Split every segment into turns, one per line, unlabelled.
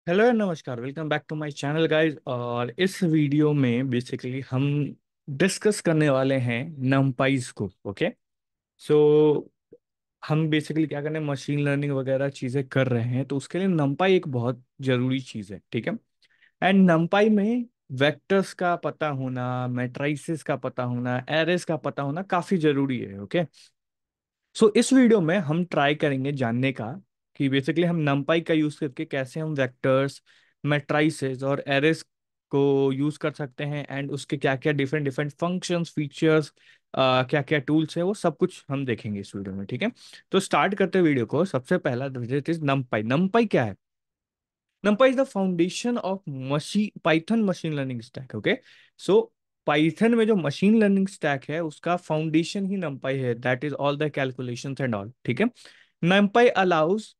Hello and नमस्कार, welcome back to my channel guys. और इस वीडियो में बेसिकली हम डिस्कस करने वाले हैं नमपाइज को। ओके, सो हम बेसिकली क्या करने मशीन लर्निंग वगैरह चीज़ें कर रहे हैं, तो उसके लिए नमपाई एक बहुत ज़रूरी चीज़ है। ठीक है, एंड नमपाई में वेक्टर्स का पता होना, मैट्रिसेस का पता होना, एरेस का पता होना काफ़ी ज़रूरी है। ओके, सो इस वीडियो में हम ट्राई करेंगे जानने का कि बेसिकली हम नमपाई का यूज करके कैसे हम वेक्टर्स, मैट्रिसेस और एरेस को यूज कर सकते हैं, एंड उसके क्या क्या डिफरेंट डिफरेंट फंक्शंस, फीचर्स, क्या क्या टूल्स है, वो सब कुछ हम देखेंगे इस वीडियो में। ठीक है, तो स्टार्ट करते हैं वीडियो को। सबसे पहला विजिट इज नमपाई। नमपाई क्या है? NumPy is the foundation of machine Python machine learning stack. Okay, so Python में जो मशीन लर्निंग स्टैक है उसका फाउंडेशन ही NumPy है। That is all the calculations and all. ठीक है, NumPy allows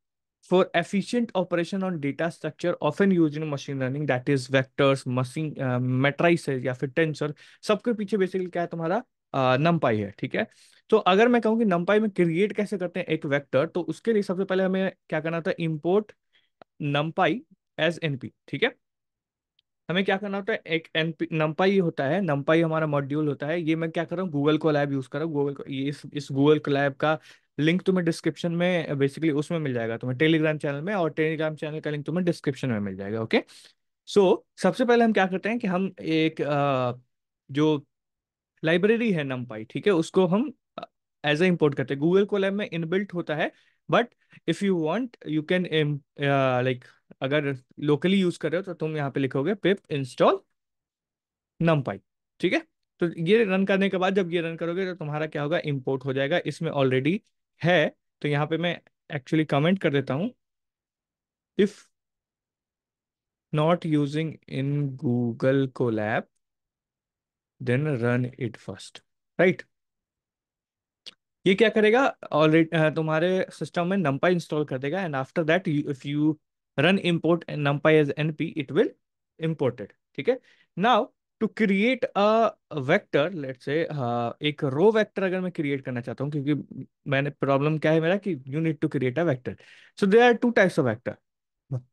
for efficient operation on data structure often used in machine learning, that is vectors, machine matrices या फिर tensor. सबके पीछे basically क्या है तुम्हारा? NumPy है। ठीक है, तो अगर मैं कहूँ कि NumPy में क्रिएट कैसे करते हैं एक वेक्टर, तो उसके लिए सबसे पहले हमें क्या करना था? Import NumPy as N P. ठीक है, हमें क्या करना होता है? एक एनपी नमपाई होता है, नमपाई हमारा मॉड्यूल होता है। ये मैं क्या कर रहा हूँ? गूगल कोलैब यूज कर रहा हूँ। गूगल को ये इस गूगल कोलैब का लिंक तुम्हें डिस्क्रिप्शन में बेसिकली उसमें मिल जाएगा, तुम्हें टेलीग्राम चैनल में, और टेलीग्राम चैनल का लिंक तुम्हें डिस्क्रिप्शन में मिल जाएगा। ओके, सो सबसे पहले हम क्या करते हैं कि हम एक जो लाइब्रेरी है NumPy, ठीक है, उसको हम एज ए इंपोर्ट करते हैं। गूगल कोलैब में इनबिल्ट होता है, but if you want you can like, अगर लोकली यूज कर रहे हो तो तुम यहाँ पे लिखोगे पिप इंस्टॉल NumPy। ठीक है, तो ये रन करने के बाद, जब ये रन करोगे तो तुम्हारा क्या होगा? इंपोर्ट हो जाएगा, इसमें ऑलरेडी है। तो यहाँ पे मैं एक्चुअली कमेंट कर देता हूँ, if not using in Google Colab then run it first. Right, ये क्या करेगा? ऑलरेडी तुम्हारे सिस्टम में NumPy इंस्टॉल कर देगा, and after that if you run import NumPy as np it will imported. ठीक है, now to create a vector, let's say एक रो वेक्टर अगर मैं क्रिएट करना चाहता हूँ, क्योंकि मैंने प्रॉब्लम क्या है मेरा कि you need to create a vector. So there are two types of vector,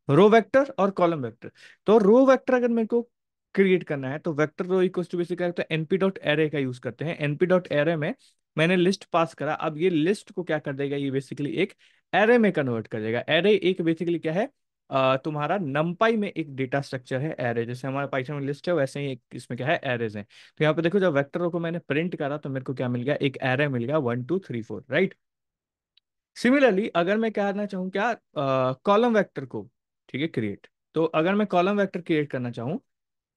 row vector और कॉलम वेक्टर। तो रो वेक्टर अगर मेरे को क्रिएट करना है तो vector row equals to basically तो एनपी डॉट एरे का यूज करते हैं। एनपी डॉट एरे में मैंने लिस्ट पास करा, अब ये लिस्ट को क्या कर देगा? ये बेसिकली एक एरे में कन्वर्ट कर देगा। एरे एक बेसिकली क्या है? तुम्हारा नमपाई में एक डेटा स्ट्रक्चर है एरे, जैसे हमारा पाइथन में लिस्ट है वैसे ही एक इसमें क्या है? एरेज है। तो यहाँ पे देखो, जब वेक्टर रो को मैंने प्रिंट करा तो मेरे को क्या मिल गया? एक एरे मिल गया 1 2 3 4। राइट, सिमिलरली अगर मैं करना चाहूँ क्या, कॉलम वेक्टर को, ठीक है, क्रिएट, तो अगर मैं कॉलम वेक्टर क्रिएट करना चाहूँ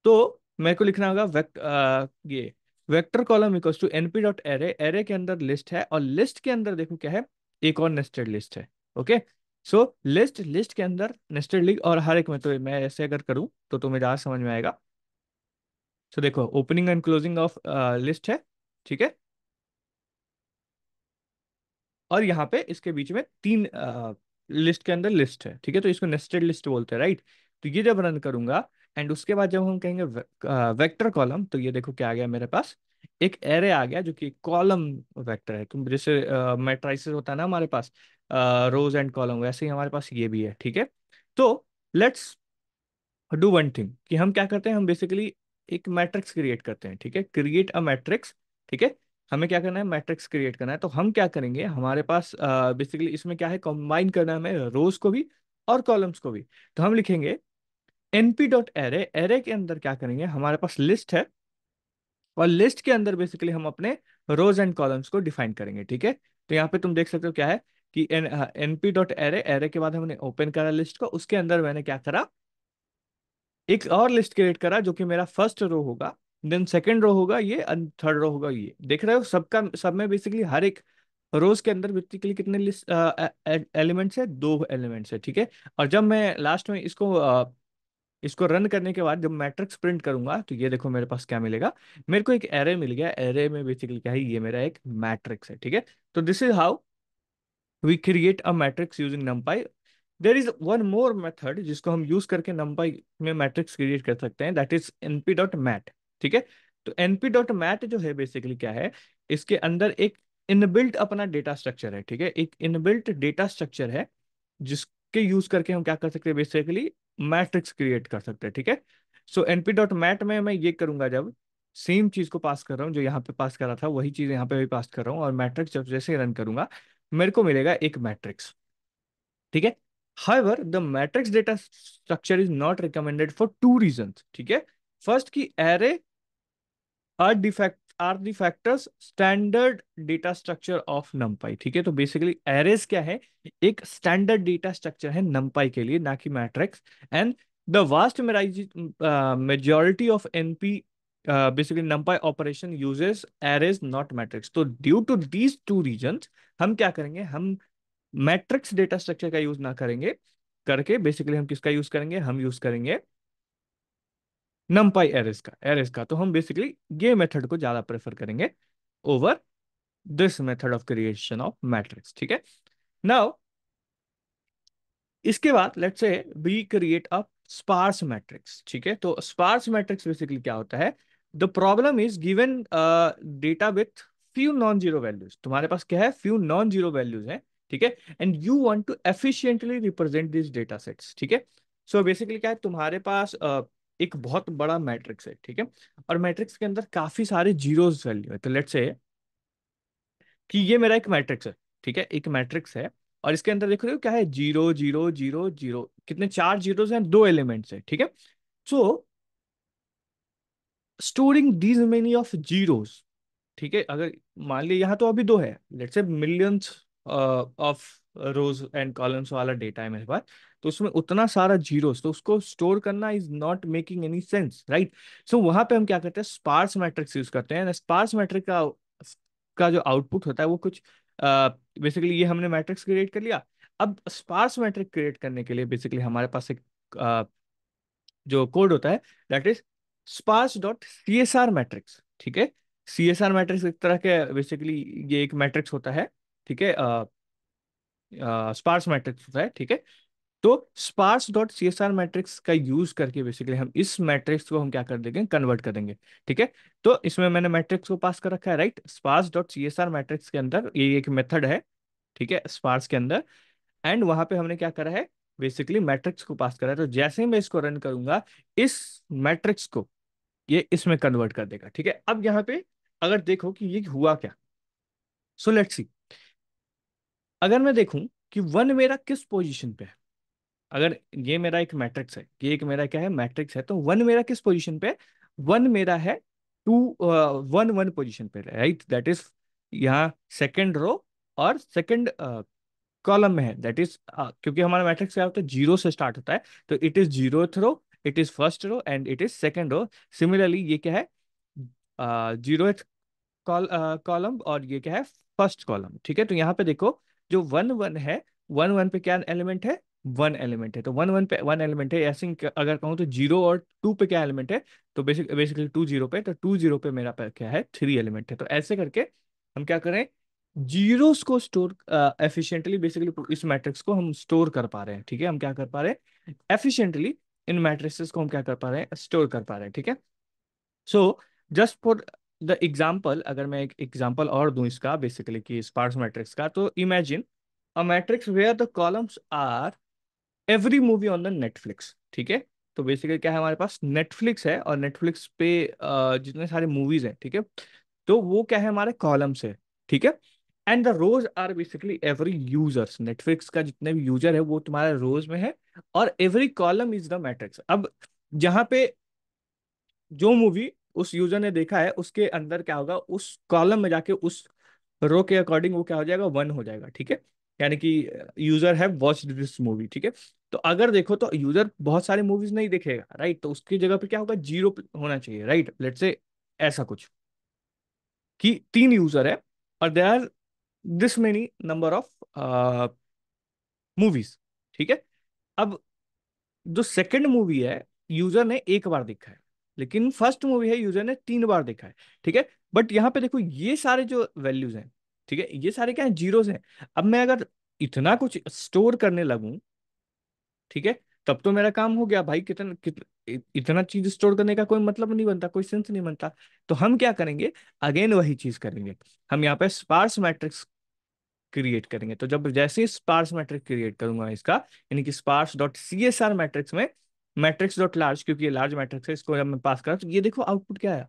तो मेरे को लिखना होगा ये vector column equals to N P dot array. Array के अंदर लिस्ट है, और लिस्ट के अंदर देखो क्या है? एक और नेस्टेड लिस्ट है। ओके, सो लिस्ट लिस्ट के अंदर नेस्टेड लिस्ट, और हर एक में तो मैं ऐसे अगर करूँ तो तुम्हें ज़्यादा समझ में आएगा। सो देखो, opening and closing of list है। ठीक है, और यहाँ पे इसके बीच में तीन लिस्ट के अंदर लिस्ट है। ठीक है, तो इसको नेस्टेड लिस्ट बोलते हैं। राइट, तो ये जब रन करूंगा, एंड उसके बाद जब हम कहेंगे वेक्टर कॉलम, तो ये देखो क्या आ गया मेरे पास? एक एरे आ गया जो कि कॉलम वेक्टर है। तुम जैसे मैट्रिसेस होता है ना हमारे पास, रोज एंड कॉलम, वैसे ही हमारे पास ये भी है। ठीक है, तो लेट्स डू वन थिंग कि हम क्या करते हैं? हम बेसिकली एक मैट्रिक्स क्रिएट करते हैं। ठीक है, क्रिएट अ मैट्रिक्स। ठीक है, हमें क्या करना है? मैट्रिक्स क्रिएट करना है। तो हम क्या करेंगे? हमारे पास बेसिकली इसमें क्या है? कंबाइन करना है हमें रोज को भी और कॉलम्स को भी। तो हम लिखेंगे np डॉट एरे। एरे के अंदर क्या करेंगे? हमारे पास लिस्ट है, और लिस्ट के अंदर बेसिकली हम अपने रोज एंड कॉलम्स को डिफाइन करेंगे। ठीक है, तो यहाँ पे तुम देख सकते हो क्या है कि np डॉट एरे, एरे के बाद हमने ओपन करा लिस्ट को, उसके अंदर मैंने क्या करा? एक और लिस्ट क्रिएट करा जो कि मेरा फर्स्ट रो होगा, देन सेकंड रो होगा ये, थर्ड रो होगा ये। देख रहे हो सबका सब में बेसिकली हर एक रोज के अंदर बेसिकली कितने लिस्ट एलिमेंट्स है? दो एलिमेंट्स है। ठीक है, और जब मैं लास्ट में इसको रन करने के बाद जब मैट्रिक्स प्रिंट करूंगा तो ये देखो मेरे पास क्या मिलेगा? मेरे को एक एरे मिल गया। एरे में बेसिकली क्या है? ये मेरा एक मैट्रिक्स है। ठीक है, तो this is how we create a matrix using NumPy। There is one more method जिसको हम यूज करके NumPy में मैट्रिक्स क्रिएट कर सकते हैं, that is np dot mat. ठीक है, तो np डॉट मैट जो है बेसिकली क्या है? इसके अंदर एक इनबिल्ट अपना डेटा स्ट्रक्चर है। ठीक है, एक इनबिल्ट डेटा स्ट्रक्चर है जिसके यूज करके हम क्या कर सकते हैं बेसिकली? मैट्रिक्स क्रिएट कर सकते हैं, ठीक है। सो np डॉट मैट में मैं ये करूंगा, जब सेम चीज को पास कर रहा हूँ जो यहाँ पे पास करा था, वही चीज यहाँ पे भी पास कर रहा हूँ, और मैट्रिक्स जब जैसे रन करूंगा मेरे को मिलेगा एक मैट्रिक्स, ठीक है। However, the matrix data structure is not recommended for two reasons, ठीक है। फर्स्ट की array are the factors standard data structure of numpy, ठीक है। तो बेसिकली एरेज क्या है, एक स्टैंडर्ड डेटा स्ट्रक्चर है numpy के लिए, ना कि मैट्रिक्स। And the vast majority of NP basically numpy operation uses arrays not matrix. तो due to these two reasons हम क्या करेंगे, हम मैट्रिक्स डेटा स्ट्रक्चर का यूज ना करेंगे, करके बेसिकली हम किसका यूज करेंगे, हम यूज करेंगे numpy एरेज का। तो हम बेसिकली ये मेथड को ज्यादा प्रेफर करेंगे over this method of creation of matrix, ठीक है। नाउ इसके बाद let's say we create a sparse matrix, ठीक है। तो स्पार्स मैट्रिक्स बेसिकली क्या होता है, the problem is given data with few non zero values. तुम्हारे पास क्या है, फ्यू नॉन जीरो वैल्यूज है, ठीक है। And you want to efficiently represent this data sets, ठीक है। सो बेसिकली क्या है, तुम्हारे पास एक बहुत बड़ा मैट्रिक्स है, ठीक है, और मैट्रिक्स के अंदर काफी सारे जीरोस वैल्यू है। तो लेट्स से कि ये मेरा एक मैट्रिक्स है, ठीक है, एक मैट्रिक्स है, और इसके अंदर देख रहे हो क्या है, जीरो जीरो जीरो जीरो, कितने, चार जीरोस हैं, दो एलिमेंट्स है, ठीक है। So storing these many of zeros, ठीक है, अगर मान लिया यहाँ तो अभी दो है, let's say millions of rows and columns वाला डेटा है मेरे पास, तो उसमें उतना सारा जीरोस, तो उसको स्टोर करना is not making any sense, right. So वहां पे हम क्या करते हैं, स्पार्स मैट्रिक्स यूज करते हैं। स्पार्स मैट्रिक का जो आउटपुट होता है वो कुछ बेसिकली, ये हमने मैट्रिक्स क्रिएट कर लिया। अब स्पार्स मैट्रिक क्रिएट करने के लिए बेसिकली हमारे पास एक जो कोड होता है, that is sparse dot C S R matrix, ठीक है। सी एस आर मैट्रिक्स एक तरह के बेसिकली ये एक मैट्रिक्स होता है, ठीक है, स्पार्स मैट्रिक्स होता है, ठीक है। तो sparse dot C S R matrix का यूज करके बेसिकली हम इस मैट्रिक्स को हम क्या कर देंगे, कन्वर्ट कर देंगे, ठीक है। तो इसमें मैंने मैट्रिक्स को पास कर रखा है, right. Sparse dot C S R matrix के अंदर ये एक मेथड है, ठीक है, स्पार्स के अंदर। एंड वहां पे हमने क्या करा है, बेसिकली मैट्रिक्स को पास करा है। तो जैसे ही मैं इसको रन करूंगा, इस मैट्रिक्स को ये इसमें कन्वर्ट कर देगा, ठीक है। अब यहाँ पे अगर देखो कि ये हुआ क्या, सो लेट्स सी, अगर मैं देखूं कि वन मेरा किस पोजीशन पे है, अगर ये मेरा एक मैट्रिक्स है, ये एक मेरा क्या है, मैट्रिक्स है, तो वन मेरा किस पोजीशन पे है, वन मेरा है टू, वन वन पोजीशन पे, राइट। दैट इज यहाँ सेकंड रो और सेकंड कॉलम में है, दैट इज क्योंकि हमारा मैट्रिक्स क्या होता है, जीरो से स्टार्ट होता है, तो it is zeroth row, it is first row and it is second row. Similarly ये क्या है, जीरोथ कॉलम, और ये क्या है, फर्स्ट कॉलम, ठीक है। तो यहाँ पे देखो जो वन वन है, वन वन पे क्या एलिमेंट है, वन एलिमेंट है, तो वन वन पे वन एलिमेंट है, ऐसे ही अगर कहूँ तो जीरो और टू पे क्या एलिमेंट है, तो बेसिकली टू जीरो पे, तो टू जीरो पे मेरा पे क्या है, थ्री एलिमेंट है। तो ऐसे करके हम क्या करें, जीरोस को स्टोर एफिशिएंटली, बेसिकली इस मैट्रिक्स को हम स्टोर कर पा रहे हैं, ठीक है। हम क्या कर पा रहे हैं, एफिशिएंटली इन मैट्रिक्सेस को हम क्या कर पा रहे हैं, स्टोर कर पा रहे हैं, ठीक है। So just for the example, अगर मैं एक एग्जाम्पल और दूं इसका बेसिकली कि स्पार्स मैट्रिक्स का, तो imagine a matrix where the columns are every movie on the Netflix, ठीक है। तो बेसिकली क्या है, हमारे पास नेटफ्लिक्स है, और नेटफ्लिक्स पे जितने सारे मूवीज हैं, ठीक है, तो वो क्या है, हमारे कॉलम्स है, ठीक है। And the rows are basically every users, Netflix का जितने भी यूजर है वो तुम्हारे रोज में है, और every column is the matrix. अब जहां पे जो मूवी उस यूजर ने देखा है उसके अंदर क्या होगा, उस कॉलम में जाके उस रो के अकॉर्डिंग वो क्या हो जाएगा, वन हो जाएगा, ठीक है। यानी कि यूजर है वॉच दिस मूवी, ठीक है। तो अगर देखो तो यूजर बहुत सारे मूवीज नहीं देखेगा, राइट, तो उसकी जगह पे क्या होगा, जीरो होना चाहिए, राइट। लेट्स से ऐसा कुछ कि तीन यूजर है और there are this many number of movies, ठीक है। अब जो सेकंड मूवी है यूजर ने एक बार देखा है, लेकिन फर्स्ट मूवी है यूजर ने तीन बार देखा है, ठीक है। बट यहाँ पे देखो ये सारे जो वैल्यूज हैं, ठीक है, ये सारे क्या है, जीरोस हैं। अब मैं अगर इतना कुछ स्टोर करने लगूं, ठीक है, तब तो मेरा काम हो गया भाई, इतना चीज स्टोर करने का कोई मतलब नहीं बनता, कोई सेंस नहीं बनता। तो हम क्या करेंगे, अगेन वही चीज करेंगे, हम यहाँ पे स्पार्स मैट्रिक्स क्रिएट करेंगे। तो जब जैसे ही स्पार्स मैट्रिक्स क्रिएट करूंगा इसका, यानी कि sparse dot C S R matrix में मैट्रिक्स डॉट लार्ज, क्योंकि ये लार्ज मैट्रिक्स है, इसको जब मैं पास करा तो ये देखो आउटपुट क्या आया।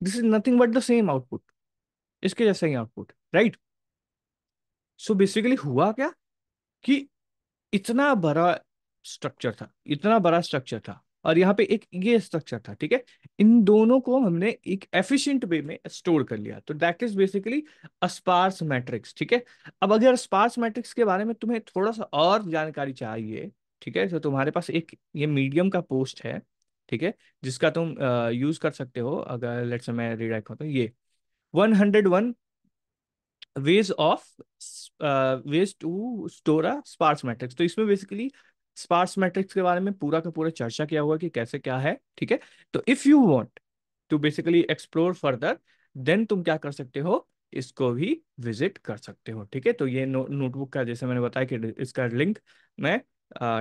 This is nothing but the same output, इसके जैसा ही आउटपुट, राइट। सो बेसिकली हुआ क्या कि इतना बड़ा स्ट्रक्चर था, इतना बड़ा स्ट्रक्चर था, और यहाँ पे एक ये स्ट्रक्चर था, ठीक है। इन दोनों को हमने एक एफिशिएंट वे में स्टोर कर लिया, तो that is basically sparse matrix, ठीक है। अब अगर स्पार्स मैट्रिक्स के बारे में तुम्हें थोड़ा सा और जानकारी चाहिए, ठीक है, तो तुम्हारे पास एक ये मीडियम का पोस्ट है, ठीक है, जिसका तुम यूज कर सकते हो। अगर लेट्स से मैं रीडायरेक्ट करता हूँ, ये 101 ways of ways to store a sparse matrix. तो इसमें बेसिकली स्पार्स मैट्रिक्स के बारे में पूरा का पूरा चर्चा किया हुआ कि कैसे क्या है, ठीक है। तो if you want to basically explore further, then तुम क्या कर सकते हो, इसको भी विजिट कर सकते हो, ठीक है। तो ये नोटबुक का जैसे मैंने बताया कि इसका लिंक मैं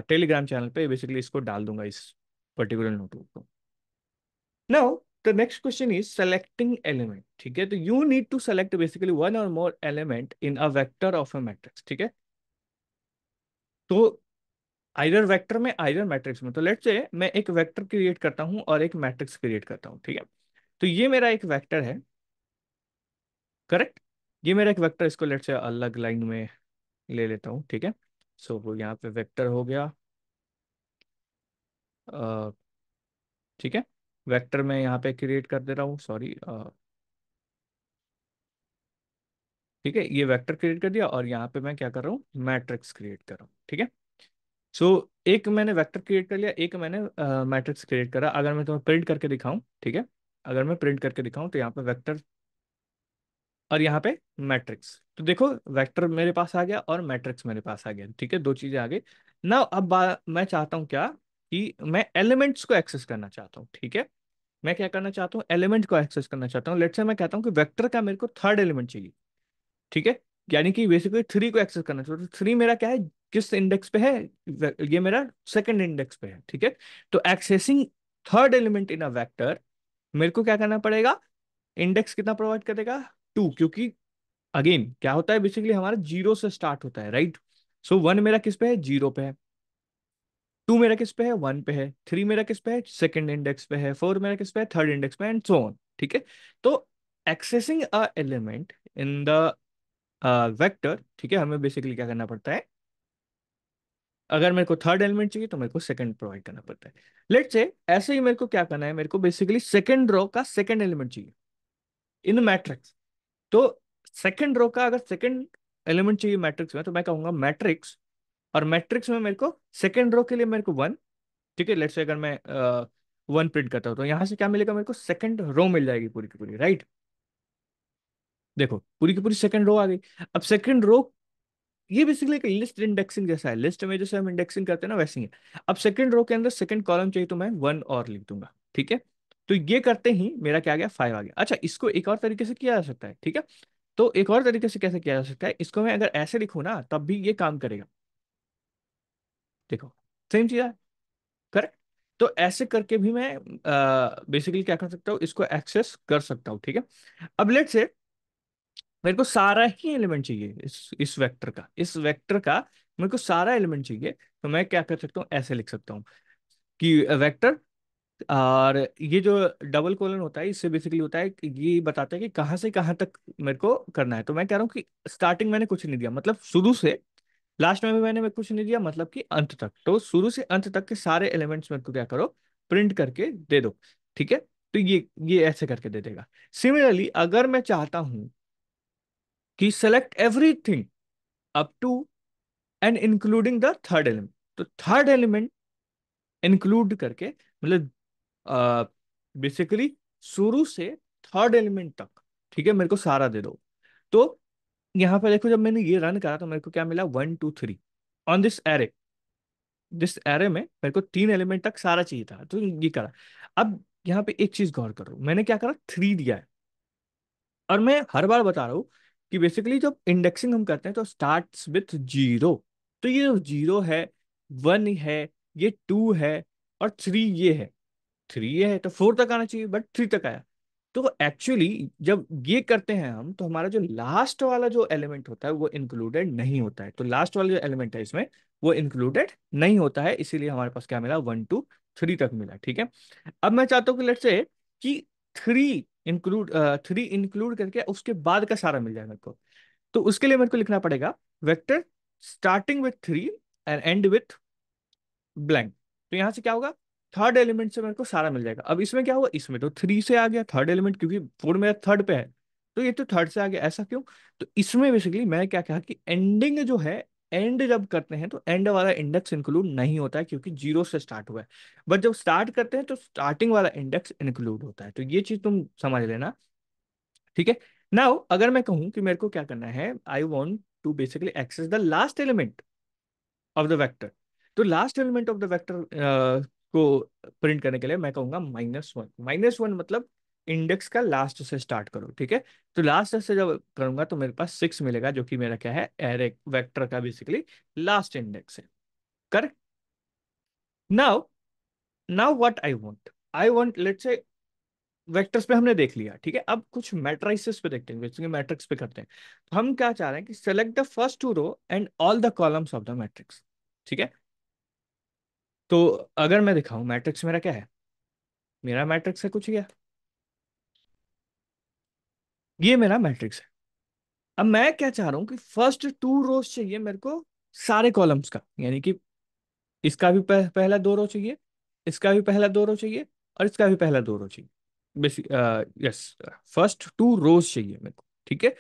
टेलीग्राम चैनल पे बेसिकली इसको डाल दूंगा, इस पर्टिकुलर नोटबुक को। Now, the next question is selecting element. ठीक है, तो you need to select basically one or more element in a vector of a matrix. ठीक है, तो आइदर वेक्टर में आइदर मैट्रिक्स में। तो लेट्स से मैं एक वेक्टर क्रिएट करता हूँ और एक मैट्रिक्स क्रिएट करता हूँ, ठीक है। तो ये मेरा एक वेक्टर है, करेक्ट। ये मेरा एक वेक्टर, इसको लेट्स से अलग लाइन में ले लेता हूँ, ठीक है। सो वो यहाँ पे वेक्टर हो गया, अ, ठीक है। वेक्टर में यहाँ पे क्रिएट कर दे रहा हूँ, सॉरी, ठीक है। ये वेक्टर क्रिएट कर दिया और यहाँ पे मैं क्या कर रहा हूँ, मैट्रिक्स क्रिएट कर रहा हूँ, ठीक है। सो एक मैंने वेक्टर क्रिएट कर लिया, एक मैंने मैट्रिक्स क्रिएट करा। अगर मैं तुम्हें प्रिंट करके दिखाऊं, ठीक है, अगर मैं प्रिंट करके दिखाऊं तो यहाँ पे वेक्टर और यहाँ पे मैट्रिक्स, तो देखो वेक्टर मेरे पास आ गया और मैट्रिक्स मेरे पास आ गया, ठीक है, दो चीजें आ गई ना। अब मैं चाहता हूँ क्या, कि मैं एलिमेंट्स को एक्सेस करना चाहता हूँ, ठीक है। मैं क्या करना चाहता हूँ, एलिमेंट को एक्सेस करना चाहता हूँ। लेट्स से मैं कहता हूँ कि वेक्टर का मेरे को थर्ड एलिमेंट चाहिए, ठीक है। यानी कि बेसिकली थ्री को एक्सेस करना चाहिए। तो थ्री मेरा क्या है, किस इंडेक्स पे है, ये मेरा सेकंड इंडेक्स पे है, ठीक है। तो accessing third element in a vector, मेरे को क्या करना पड़ेगा, इंडेक्स कितना प्रोवाइड करेगा, टू, क्योंकि अगेन क्या होता है, बेसिकली हमारा जीरो से स्टार्ट होता है, राइट। सो वन मेरा किस पे है, जीरो पे है। टू मेरा किस पे है, वन पे है। थ्री मेरा किस पे है, सेकंड इंडेक्स पे है। फोर मेरा किस पे है, थर्ड इंडेक्स पे, एंड सो ऑन, ठीक है। तो accessing a element in the vector, ठीक है, हमें बेसिकली क्या करना पड़ता है, अगर मेरे को थर्ड एलिमेंट चाहिए तो मेरे को सेकंड प्रोवाइड करना पड़ता है। लेट्स से ऐसे ही मेरे को क्या करना है, मेरे को बेसिकली सेकंड रो का सेकंड एलिमेंट चाहिए इन मैट्रिक्स। तो सेकंड रो का अगर सेकंड एलिमेंट चाहिए मैट्रिक्स में, तो मैं कहूंगा मैट्रिक्स, और मैट्रिक्स में मेरे को सेकंड रो के लिए मेरे को वन, ठीक है। लेट्स से अगर मैं वन प्रिंट करता हूँ तो यहां से क्या मिलेगा, मेरे को सेकंड रो मिल जाएगी पूरी की पूरी, राइट। देखो पूरी की पूरी सेकंड रो आ गई। अब सेकंड रो, ये बेसिकली एक लिस्ट इंडेक्सिंग जैसा है, लिस्ट में जैसे हम इंडेक्सिंग करते हैं ना, वैसे ही है। अब सेकंड रो के अंदर सेकंड कॉलम चाहिए तो मैं वन और लिख दूंगा, ठीक है। तो ये करते ही मेरा क्या आ गया, फाइव आ गया। अच्छा, इसको एक और तरीके से किया जा सकता है, ठीक है। तो एक और तरीके से कैसे किया जा सकता है, इसको मैं अगर ऐसे लिखूं ना तब भी ये काम करेगा, देखो सेम चीज है, करेक्ट। तो ऐसे करके भी मैं बेसिकली क्या कर सकता हूँ, इसको एक्सेस कर सकता हूँ, ठीक है। अब लेट से मेरे को सारा ही एलिमेंट चाहिए इस वेक्टर का मेरे को सारा एलिमेंट चाहिए। तो मैं क्या कर सकता हूँ, ऐसे लिख सकता हूँ कि वेक्टर, और ये जो डबल कोलन होता है इससे बेसिकली होता है कि ये बताता है कि कहाँ से कहाँ तक मेरे को करना है। तो मैं कह रहा हूँ कि स्टार्टिंग मैंने कुछ नहीं दिया, मतलब शुरू से लास्ट में भी मैंने कुछ नहीं दिया, मतलब कि अंत तक। तो शुरू से अंत तक के सारे एलिमेंट्स मेरे को क्या करो, प्रिंट करके दे दो, ठीक है। तो ये ऐसे करके दे देगा। सिमिलरली अगर मैं चाहता हूं कि select everything up to and including the third element, तो थर्ड एलिमेंट इंक्लूड करके, मतलब बेसिकली शुरू से थर्ड एलिमेंट तक, ठीक है, मेरे को सारा दे दो। तो यहाँ पे देखो, जब मैंने ये रन करा तो मेरे को क्या मिला, one two three on this array में मेरे को तीन एलिमेंट तक सारा चाहिए था, तो ये करा। अब यहाँ पे एक चीज गौर करो, मैंने क्या करा, थ्री दिया है। और मैं हर बार बता रहा हूँ कि बेसिकली जब इंडेक्सिंग हम करते हैं तो स्टार्ट्स विथ जीरो। तो ये जीरो है, वन है, ये टू है, और थ्री ये है। थ्री ये है तो फोर तक आना चाहिए, बट थ्री तक आया। तो एक्चुअली जब ये करते हैं हम, तो हमारा जो लास्ट वाला जो एलिमेंट होता है वो इंक्लूडेड नहीं होता है। तो लास्ट वाला जो एलिमेंट है इसमें वो इंक्लूडेड नहीं होता है, इसीलिए हमारे पास क्या मिला, 1 to 3 तक मिला। ठीक है। अब मैं चाहता हूँ कि लेट्स से कि थ्री इंक्लूड, थ्री इंक्लूड करके उसके बाद का सारा मिल जाए मेरे को। तो उसके लिए मेरे को लिखना पड़ेगा vector starting with 3 and and with blank. तो यहां से क्या होगा, थर्ड एलिमेंट से मेरे को सारा मिल जाएगा। अब इसमें क्या हुआ, इसमें तो 3 से आ गया थर्ड एलिमेंट, क्योंकि 4 मेरा थर्ड पे है, तो ये तो थर्ड से आ गया। ऐसा क्यों? तो इसमें बेसिकली मैं क्या कहा कि एंडिंग जो है, एंड जब करते हैं तो एंड वाला इंडेक्स इंक्लूड नहीं होता है, क्योंकि 0 से स्टार्ट हुआ है। बट जब स्टार्ट करते हैं तो स्टार्टिंग वाला इंडेक्स इंक्लूड होता है। तो ये चीज तुम समझ लेना। ठीक है। नाउ अगर मैं कहूं कि मेरे को क्या करना है, I want to basically access the last element of the vector, तो last element of the vector को प्रिंट करने के लिए मैं कहूंगा -1। -1 मतलब इंडेक्स का लास्ट से स्टार्ट करो। ठीक है। तो लास्ट से जब करूंगा तो मेरे पास 6 मिलेगा, जो कि मेरा क्या है, एरे वेक्टर का बेसिकली लास्ट इंडेक्स है। Correct. Now now what I want let's say vectors पे हमने देख लिया। ठीक है। अब कुछ मैट्रिसेस पे देखते हैं, बेसिकली मैट्रिक्स पे करते हैं। तो हम क्या चाह रहे हैं कि select the first 2 row and all the columns of the matrix. ठीक है। तो अगर मैं दिखाऊं मैट्रिक्स मेरा क्या है, मेरा मैट्रिक्स है कुछ ये मेरा मैट्रिक्स है। अब मैं क्या चाह रहा हूं कि फर्स्ट 2 रोज चाहिए मेरे को सारे कॉलम्स का, यानी कि इसका भी पहला 2 रो चाहिए, इसका भी पहला 2 रो चाहिए, और इसका भी पहला 2 रो चाहिए। बेसिक यस, फर्स्ट 2 रोज चाहिए मेरे को। ठीक है।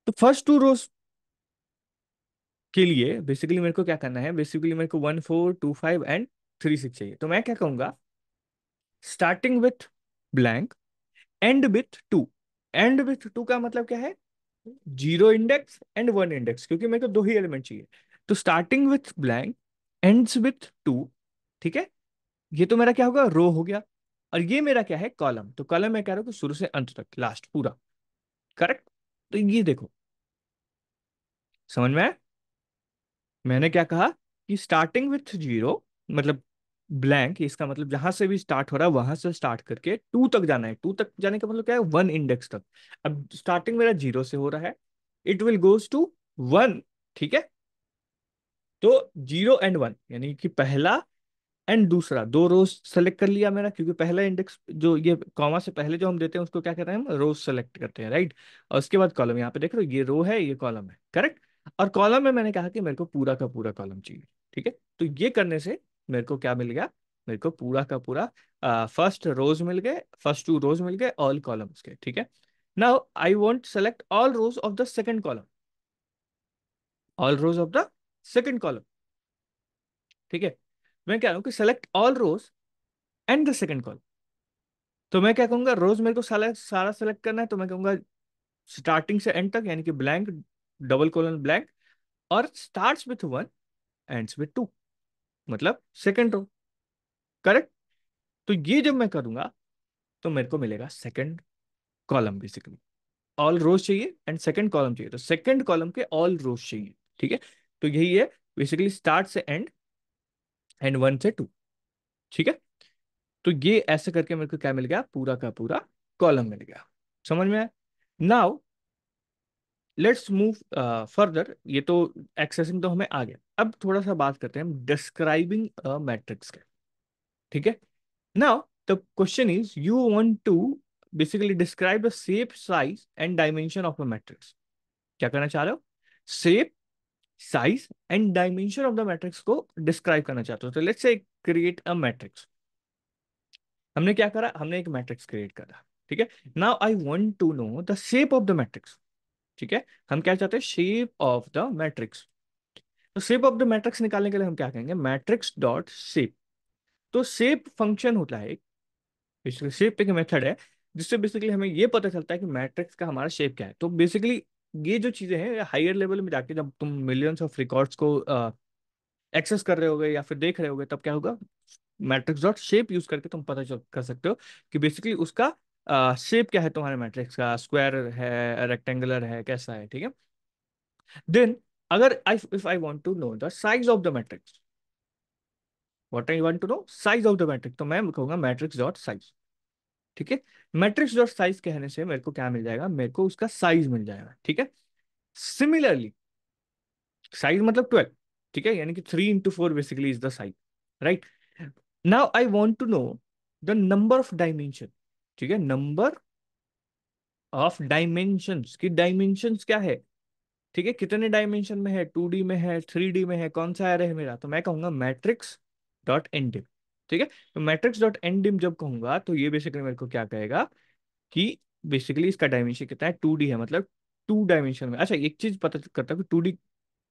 तो फर्स्ट 2 रोज के लिए बेसिकली मेरे को क्या करना है, बेसिकली मेरे को 1 4 2 5 एंड 3 6 चाहिए। तो मैं क्या कहूंगा, starting with blank and with 2। And with 2 का मतलब क्या है, 0 इंडेक्स एंड 1 इंडेक्स, क्योंकि मेरे को 2 ही एलिमेंट चाहिए। तो starting with blank ends with 2। ठीक है। ये तो मेरा क्या होगा, रो हो गया। और ये मेरा क्या है, कॉलम। तो कॉलम मैं कह रहा हूँ कि शुरू से अंत तक, लास्ट पूरा। करेक्ट। तो ये देखो, समझ में आया? मैंने क्या कहा कि स्टार्टिंग विथ 0 मतलब ब्लैंक, इसका मतलब जहां से भी स्टार्ट हो रहा है वहां से स्टार्ट करके 2 तक जाना है। 2 तक जाने का मतलब क्या है, 1 इंडेक्स तक। अब स्टार्टिंग मेरा 0 से हो रहा है, इट विल गोज टू 1। ठीक है। तो 0 एंड 1 यानी कि पहला एंड दूसरा 2 रोज सेलेक्ट कर लिया मेरा, क्योंकि पहला इंडेक्स जो ये कॉमा से पहले जो हम देते हैं उसको क्या कहते हैं, हम रोज सेलेक्ट करते हैं, राइट। और उसके बाद कॉलम, यहाँ पे देख रहे हो ये रो है ये कॉलम है। करेक्ट। और कॉलम में मैंने कहा कि मेरे को पूरा का पूरा कॉलम चाहिए। ठीक है। तो ये करने से मेरे को क्या मिल गया, मेरे को पूरा का पूरा फर्स्ट रोज मिल गए, फर्स्ट 2 रोज मिल गए ऑल कॉलम्स के। ठीक है। Now I want select all rows of the second column, all rows of the second column. ठीक है। मैं कह रहा हूँ कि select all rows and the second column. तो मैं क्या कहूंगा, रोज मेरे को सारा सारा सेलेक्ट करना है, तो मैं कहूंगा स्टार्टिंग से एंड तक, यानी कि ब्लैंक डबल कोलन ब्लैंक, और स्टार्ट्स विथ 1 एंड्स विथ 2, मतलब सेकेंड रो। करेक्ट। तो ये जब मैं करूंगा तो मेरे को मिलेगा सेकेंड कॉलम। बेसिकली ऑल रोज चाहिए एंड सेकेंड कॉलम चाहिए, तो सेकेंड कॉलम के ऑल रोज चाहिए। ठीक है। तो यही है बेसिकली, स्टार्ट से एंड 1 से 2। ठीक है। तो ये ऐसे करके मेरे को क्या मिल गया, पूरा का पूरा कॉलम मिल गया। समझ में आया? Now let's move further. ये तो एक्सेसिंग तो हमें आ गया, अब थोड़ा सा बात करते हैं हम डिस्क्राइबिंग अ मैट्रिक्स के। ठीक है। Now the question is you want to basically describe the shape size and dimension of a matrix. क्या करना चाह रहे हो, shape size and dimension of the matrix को डिस्क्राइब करना चाहते हो। तो लेट्स से क्रिएट अ मैट्रिक्स। हमने क्या करा, हमने एक मैट्रिक्स क्रिएट करा। ठीक है। Now I want to know the shape of the matrix. ठीक है। हम क्या चाहते हैं, शेप ऑफ द मैट्रिक्स। तो शेप ऑफ द मैट्रिक्स निकालने के लिए हम क्या कहेंगे, मैट्रिक्स डॉट शेप। तो शेप फंक्शन होता है, बेसिकली शेप एक मेथड है जिससे बेसिकली हमें ये पता चलता है कि मैट्रिक्स का हमारा शेप क्या है। तो बेसिकली ये जो चीजें हैं हायर लेवल में जाके जब तुम मिलियंस ऑफ रिकॉर्ड्स को एक्सेस कर रहे होगे या फिर देख रहे होगे, तब क्या होगा, मैट्रिक्स डॉट शेप यूज करके तुम पता कर सकते हो कि बेसिकली उसका शेप क्या है, तुम्हारे मैट्रिक्स का स्क्वायर है, रेक्टेंगुलर है, कैसा है। ठीक है। देन अगर I if I want to know the size of the matrix, what I want to know size of the matrix, तो मैं कहूंगा मैट्रिक्स डॉट साइज। ठीक है। मैट्रिक्स डॉट साइज कहने से मेरे को क्या मिल जाएगा, मेरे को उसका साइज मिल जाएगा। ठीक है। सिमिलरली साइज मतलब 12, ठीक है, यानी कि 3 into 4 basically is the size, right. Now I want to know the number of dimension. ठीक है, नंबर ऑफ डायमेंशंस, की डायमेंशंस क्या है, ठीक है, कितने डायमेंशन में है, 2D में है, 3D में है, कौन सा एरे है मेरा, तो मैं कहूंगा मैट्रिक्स डॉट एनडिम। ठीक है, तो मैट्रिक्स डॉट एनडिम जब कहूंगा तो ये बेसिकली मेरे को क्या कहेगा कि बेसिकली इसका डायमेंशन कितना है, 2D है, मतलब 2 डायमेंशन में। अच्छा, एक चीज पता करता हूँ कि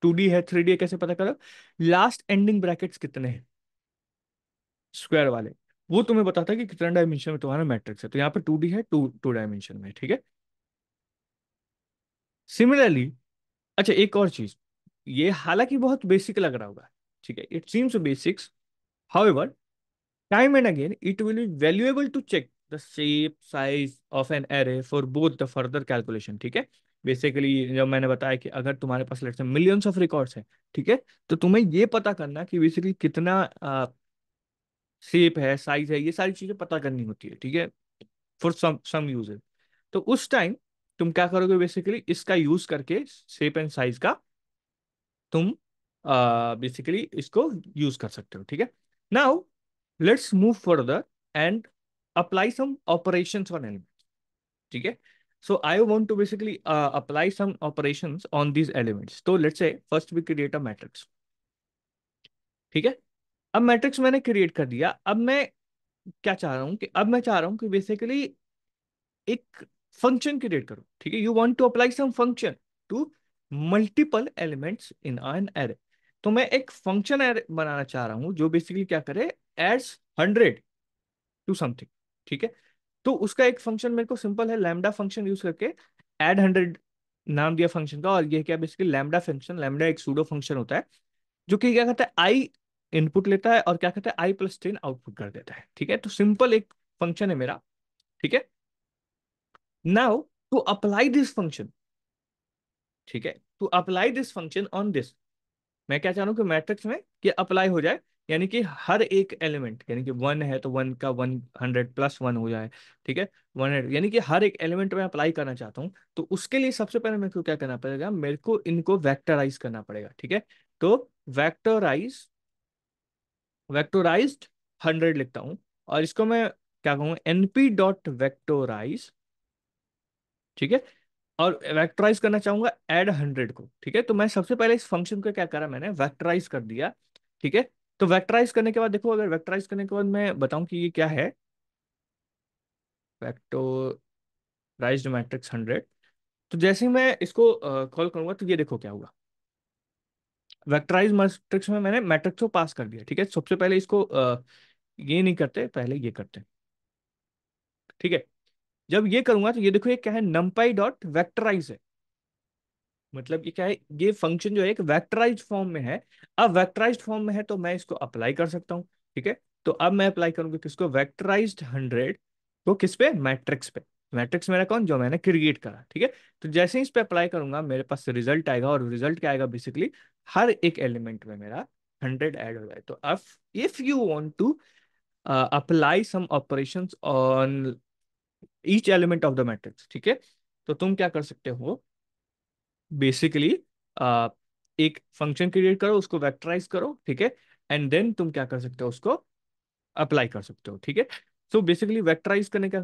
2D है, 3D है, कैसे पता करो, लास्ट एंडिंग ब्रैकेट्स कितने हैं स्क्वायर वाले, वो तुम्हें बताता है कि कितना डायमेंशन में तुम्हारा मैट्रिक्स है। तो यहाँ पे 2D है, टू टू डायमेंशन में। ठीक है। सिमिलरली, अच्छा एक और चीज, ये हालांकि बहुत बेसिक लग रहा होगा, ठीक है, it seems basics, however time and again it will be valuable to check the shape size of an array for both the further calculation. ठीक है, बेसिकली जब मैंने बताया कि अगर तुम्हारे पास let's say millions of records हैं, ठीक है, तो तुम्हें ये पता करना कि बेसिकली कितना शेप है, साइज है, ये सारी चीजें पता करनी होती है। ठीक है, फॉर सम यूजेस। तो उस टाइम तुम क्या करोगे, बेसिकली इसका यूज करके शेप एंड साइज का तुम बेसिकली इसको यूज कर सकते हो। ठीक है। Now let's move further and apply some operations on element. ठीक है, so I want to basically apply some operations on these elements. तो let's say first we create a matrix. ठीक है, अब मैट्रिक्स मैंने क्रिएट कर दिया। अब मैं क्या चाह रहा हूँ कि अब मैं चाह रहा हूँ कि बेसिकली एक फंक्शन क्रिएट करो। ठीक है, you want to apply some function to multiple elements in an array. तो मैं एक फंक्शन एरे बनाना चाह रहा हूं जो बेसिकली क्या करे, एड्स 100 टू समथिंग। ठीक है, तो उसका एक फंक्शन मेरे को सिंपल है, लैम्डा फंक्शन यूज करके एड 100 नाम दिया फंक्शन का। और ये क्या, बेसिकली लैम्डा फंक्शन, लैम्डा एक सूडो फंक्शन होता है जो कि क्या करता है, आई इनपुट लेता है और क्या करता है, I+10 आउटपुट कर देता है। ठीक है, तो सिंपल एक फंक्शन है मेरा। ठीक है, now to apply this function, ठीक है, to apply this function on this, मैं क्या चाह रहा हूँ कि मैट्रिक्स में कि अप्लाई हो जाए, यानी कि हर एक एलिमेंट, यानी कि 1 है तो 1 का 100+1 हो जाए। ठीक है, 100, यानी कि हर एक एलिमेंट में अप्लाई करना चाहता हूँ। तो उसके लिए सबसे पहले मेरे को क्या करना पड़ेगा, मेरे को इनको वेक्टराइज करना पड़ेगा। ठीक है, तो वेक्टराइज, वेक्टोराइज्ड 100 लिखता हूँ, और इसको मैं क्या कहूँगा, np.vectorize। ठीक है, और वेक्टराइज करना चाहूंगा ऐड 100 को। ठीक है, तो मैं सबसे पहले इस फंक्शन को क्या करा, मैंने वेक्टराइज कर दिया। ठीक है, तो वेक्टराइज करने के बाद देखो, अगर वेक्टराइज करने के बाद मैं बताऊं कि ये क्या है, वेक्टोराइज्ड मैट्रिक्स 100, तो जैसे ही मैं इसको कॉल करूंगा तो ये देखो क्या होगा, वेक्टराइज मैट्रिक्स में मैंने मैट्रिक्स को पास कर दिया। ठीक है, सबसे पहले इसको ये नहीं करते, पहले ये करते हैं। ठीक है, जब ये करूंगा तो ये देखो, ये क्या है, numpy.vectorize है। मतलब ये क्या है, ये फंक्शन जो है एक वेक्टराइज्ड फॉर्म में है। अब वेक्टराइज्ड फॉर्म में है तो मैं इसको अप्लाई कर सकता हूँ। ठीक है, तो अब मैं अप्लाई करूंगा किसको, वेक्टराइज्ड 100 को, किस पे, मैट्रिक्स पे। मैट्रिक्स मेरा कौन, जो मैंने क्रिएट करा। ठीक है, तो जैसे ही इस पे अप्लाई करूंगा मेरे पास रिजल्ट आएगा, और रिजल्ट क्या आएगा, बेसिकली हर एक एलिमेंट में मेरा 100 ऐड हो जाए। तो अब if you want to apply some operations on each element of the matrix, ठीक है, तो तुम क्या कर सकते हो, बेसिकली एक फंक्शन क्रिएट करो, उसको वेक्टराइज करो। ठीक है, एंड देन तुम क्या कर सकते हो, उसको अप्लाई कर सकते हो। ठीक है, सो बेसिकली वेक्टराइज करने का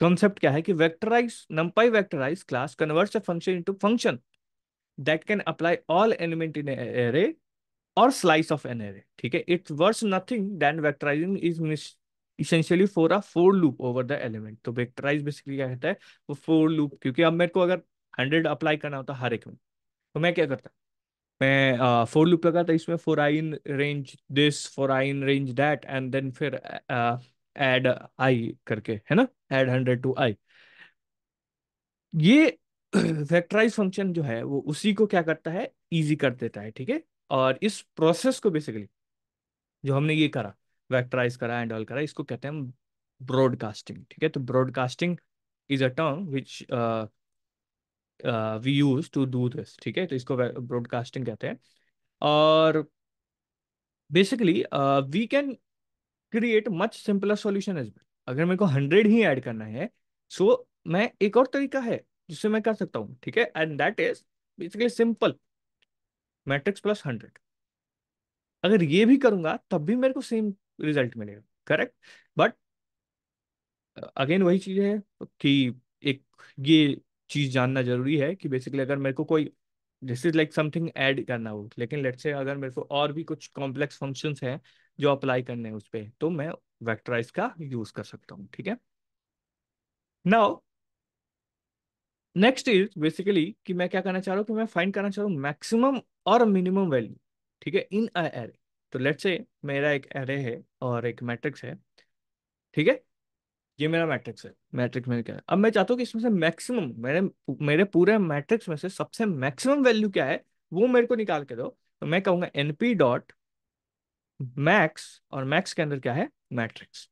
कॉन्सेप्ट क्या है कि vectorise, numpy vectorise class converts a function into function that can apply all element in array और स्लाइस ऑफ एन एरे। ठीक है, it works nothing than vectorising is essentially for a for loop over the element. तो vectorise basically क्या कहता है, वो for loop, क्योंकि अब मेरे को अगर 100 अप्लाई करना होता हर एक में, तो मैं क्या करता, मैं फोर लूप लगा था इसमें, for I in range this, for I in range that, and then फिर ऐड आई करके, है ना, ऐड 100 to i। ये वेक्टराइज फंक्शन जो है वो उसी को क्या करता है, इजी कर देता है। ठीक है, और इस प्रोसेस को बेसिकली जो हमने ये करा, वेक्टराइज करा एंड ऑल करा, इसको कहते हैं ब्रॉडकास्टिंग। ठीक है, तो broadcasting is a term which we use to do this. ठीक है, तो इसको ब्रॉडकास्टिंग कहते हैं। और basically we can create much simpler solution as well. अगर मेरे को 100 ही ऐड करना है, सो मैं एक और तरीका है जिससे मैं कर सकता हूँ, ठीक है, and that is basically simple, matrix plus 100। अगर ये भी करूंगा तब भी मेरे को सेम रिजल्ट मिलेगा, करेक्ट। बट अगेन वही चीज है कि एक ये चीज जानना जरूरी है कि बेसिकली अगर मेरे को कोई this is like something add करना हो, लेकिन लेट्स से अगर मेरे को और भी कुछ कॉम्प्लेक्स फंक्शंस हैं जो अप्लाई करने हैं उस पे, तो मैं वेक्टराइज का यूज कर सकता हूँ, ठीक है। नाउ नेक्स्ट इज बेसिकली कि मैं क्या करना चाह रहा हूँ कि मैं फाइंड करना चाह रहा हूँ मैक्सिमम और मिनिमम वैल्यू, ठीक है, इन अ एरे। तो लेट्स से मेरा एक एरे है और एक मैट्रिक्स है, ठीक है। ये मेरा मैट्रिक्स है, मैट्रिक्स में क्या है, अब मैं चाहता हूँ कि इसमें से मैक्सिमम, मेरे मेरे पूरे मैट्रिक्स में से सबसे मैक्सिमम वैल्यू क्या है वो मेरे को निकाल के दो। तो मैं कहूंगा एनपी डॉट मैक्स, और मैक्स के अंदर क्या है, मैट्रिक्स,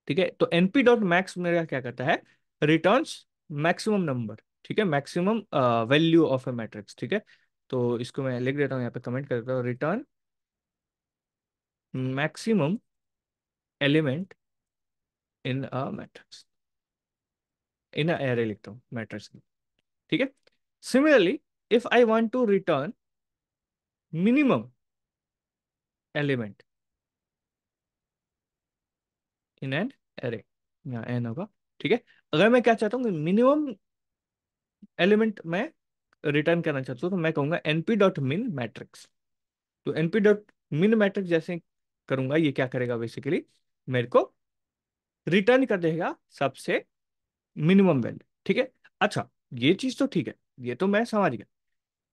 ठीक है। तो एनपी डॉट मैक्स मेरा क्या करता है, रिटर्न्स मैक्सिमम नंबर, ठीक है, maximum value of A matrix, ठीक है। तो इसको मैं लिख देता हूँ यहाँ पे, कमेंट कर देता हूँ, return maximum element in a matrix, in a array लिखता हूँ मैट्रिक्स, ठीक है। Similarly if I want to return minimum element in an array, यहाँ एन होगा, ठीक है। अगर मैं क्या चाहता हूँ मिनिमम एलिमेंट मैं रिटर्न करना चाहता हूँ, तो मैं कहूंगा एनपी डॉट मिन मैट्रिक्स। तो एनपी डॉट मिन मैट्रिक्स जैसे करूंगा, ये क्या करेगा बेसिकली, मेरे को रिटर्न कर देगा सबसे मिनिमम वैल्यू, ठीक है। अच्छा, ये चीज तो ठीक है, ये तो मैं समझ गया।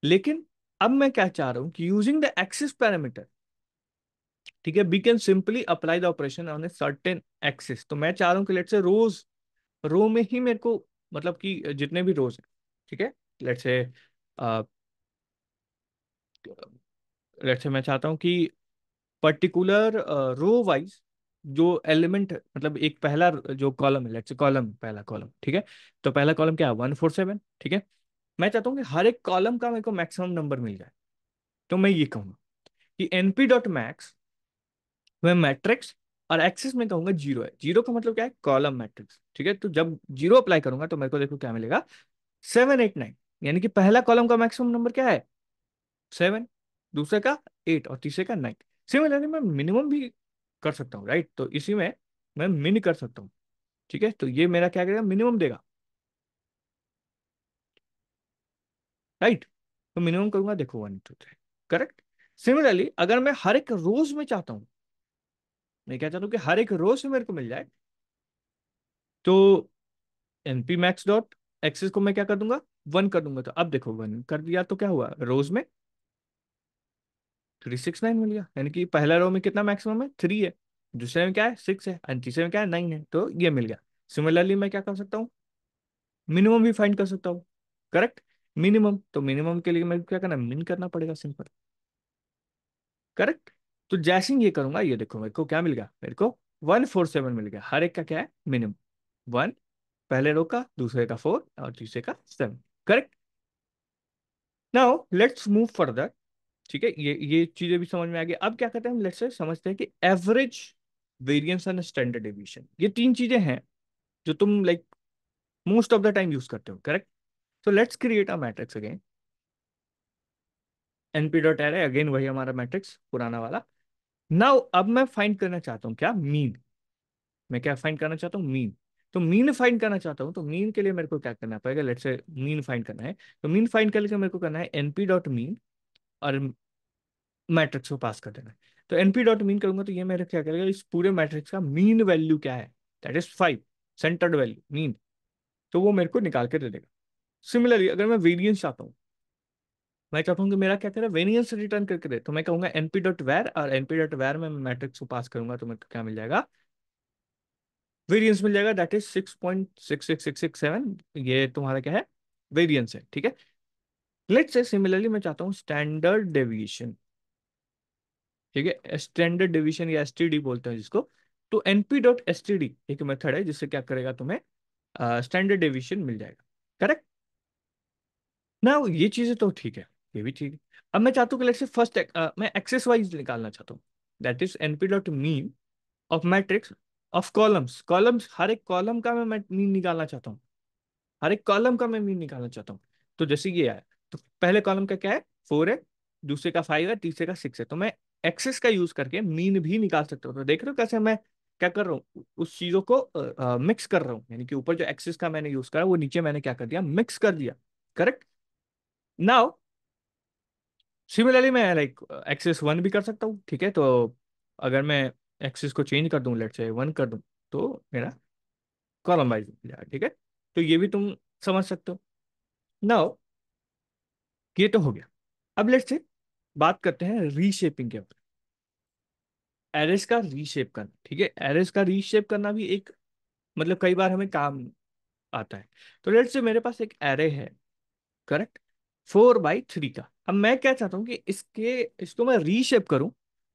लेकिन अब मैं क्या चाह रहा हूँ कि यूजिंग द एक्सिस पैरामीटर, ठीक है, we can simply apply the operation on a certain axis. तो मैं चाह रहा हूँ कि लेट्स से रोज, रो में ही मेरे को, मतलब कि जितने भी रोज हैं, ठीक है, लेट्स से लेट्स से मैं चाहता हूँ कि पर्टिकुलर रो वाइज जो एलिमेंट, मतलब एक पहला जो कॉलम है, लेट्स से कॉलम, पहला कॉलम, ठीक है। तो पहला कॉलम क्या है, 147, ठीक है। मैं चाहता हूँ कि हर एक कॉलम का मेरे को मैक्सिमम नंबर मिल जाए। तो मैं ये कहूंगा कि एनपी डॉट मैक्स मैं मैट्रिक्स, और एक्सिस में कहूंगा जीरो है। जीरो का मतलब क्या है, कॉलम मैट्रिक्स, ठीक है। तो जब जीरो अप्लाई करूंगा तो मेरे को देखो क्या मिलेगा, 789, यानी कि पहला कॉलम का मैक्सिमम नंबर क्या है, 7, दूसरे का 8 और तीसरे का 9। सिमिलरली मैं मिनिमम भी कर सकता हूँ, राइट। तो इसी में मैं मिन कर सकता हूँ, ठीक है। तो ये मेरा क्या करेगा, मिनिमम देगा, राइट। तो मिनिमम करूंगा, देखो 1 2 3, करेक्ट। सिमिलरली अगर मैं हर एक रोज में चाहता हूँ, मैं क्या चाहता हूँ कि हर एक रोज से मेरे को मिल जाए, तो एनपी मैक्स डॉट एक्सिस को मैं क्या कर दूंगा, 1 कर दूंगा। तो अब देखो 1 कर दिया तो क्या हुआ, रोज में 369 मिल गया, यानी कि पहला रो में कितना मैक्सिमम है, 3 है, दूसरे में क्या है, 6 है, और तीसरे में क्या है, 9 है, तो ये मिल गया। सिमिलरली मैं क्या कर सकता हूँ, मिनिमम भी फाइंड कर सकता हूँ, करेक्ट। मिनिमम, तो मिनिमम के लिए मेरे को क्या करना, मिन करना पड़ेगा, सिंपल, करेक्ट। तो जैसे ही ये करूंगा, ये देखो मेरे को क्या मिल गया, मेरे को 147 मिल गया, हर एक का क्या है, मिनिमम 1, पहले रो का, दूसरे का 4 और तीसरे का 7, correct. Now let's move further, ठीक है। ये चीजें भी समझ में आ गई। अब क्या करते हैं हम, लेट्स से समझते हैं कि average, variance and standard deviation, ये तीन चीजें हैं जो तुम like most of the time use करते हो, correct. So let's create a matrix again, NP dot array, again वही हमारा मैट्रिक्स पुराना वाला। नाउ अब मैं फाइंड करना चाहता हूँ क्या, मीन। मैं क्या फाइंड करना चाहता हूँ, मीन। तो मीन फाइंड करना चाहता हूँ, तो मीन के लिए मेरे को क्या करना पड़ेगा, लेट्स से मीन फाइंड करना है। तो मीन फाइंड करने के लिए मेरे को करना है एनपी डॉट मीन, और मैट्रिक्स को पास कर देना है। तो एनपी डॉट मीन करूंगा तो ये मेरे क्या करेगा, इस पूरे मैट्रिक्स का मीन वैल्यू क्या है, that is 5, centred value mean, तो वो मेरे को निकाल के दे देगा। सिमिलरली अगर मैं वेरिएंस चाहता हूँ, मैं चाहता हूँ कि मेरा क्या करे, वेरिएंस रिटर्न करके दे, तो मैं कहूंगा एनपी डॉट वैर, और एनपी डॉट वैर में मैं मैट्रिक्स को पास करूंगा तो मेरे को क्या मिल जाएगा, वेरिएंस मिल जाएगा, दैट इज 6.66667। ये तुम्हारा क्या है, वेरिएंस है, ठीक है। लेट्स से सिमिलरली मैं चाहता हूँ स्टैंडर्ड डेविएशन, ठीक है, स्टैंडर्ड डिवीजन या एसटीडी बोलते हैं जिसको। तो एनपी डॉट एसटीडी एक मेथड है जिससे क्या करेगा, तुम्हें स्टैंडर्ड डिवीजन मिल जाएगा, करेक्ट ना। ये चीजें तो ठीक है, ये भी ठीक है। अब मैं चाहता हूँ कि लेट्स से फर्स्ट मैं एक्सेस वाइज निकालना चाहता हूँ, that is NP dot mean of matrix of columns, columns हर एक कॉलम का मैं मीन निकालना चाहता हूँ, हर एक कॉलम का मैं मीन निकालना चाहता हूँ। तो जैसे ये है, तो पहले कॉलम का क्या है, 4 है, दूसरे का 5 है, तीसरे का 6 है, तो मैं एक्सेस का यूज करके मीन भी निकाल सकता हूँ। तो देख रहे हो कैसे मैं क्या कर रहा हूँ, उस चीजों को मिक्स कर रहा हूँ, यानी कि ऊपर जो एक्सेस का मैंने यूज करा वो नीचे मैंने क्या कर दिया, मिक्स कर दिया। करेक्ट। नाउ सिमिलरली मैं लाइक एक्सेस 1 भी कर सकता हूँ, ठीक है। तो अगर मैं एक्सेस को चेंज कर दूं, लेट से 1 कर दूं, तो मेरा कॉलम वाइज मिल जाएगा, ठीक है। तो ये भी तुम समझ सकते हो। नाउ ये तो हो गया। अब लेट्स से बात करते हैं रीशेपिंग के ऊपर। एरेस का रीशेप करना, ठीक है, एरेस का रीशेप करना भी एक मतलब कई बार हमें काम आता है। तो लेट्स से मेरे पास एक एरे है, करेक्ट, 4 by 3 का। अब मैं क्या चाहता हूँ कि इसको मैं रीशेप करूं,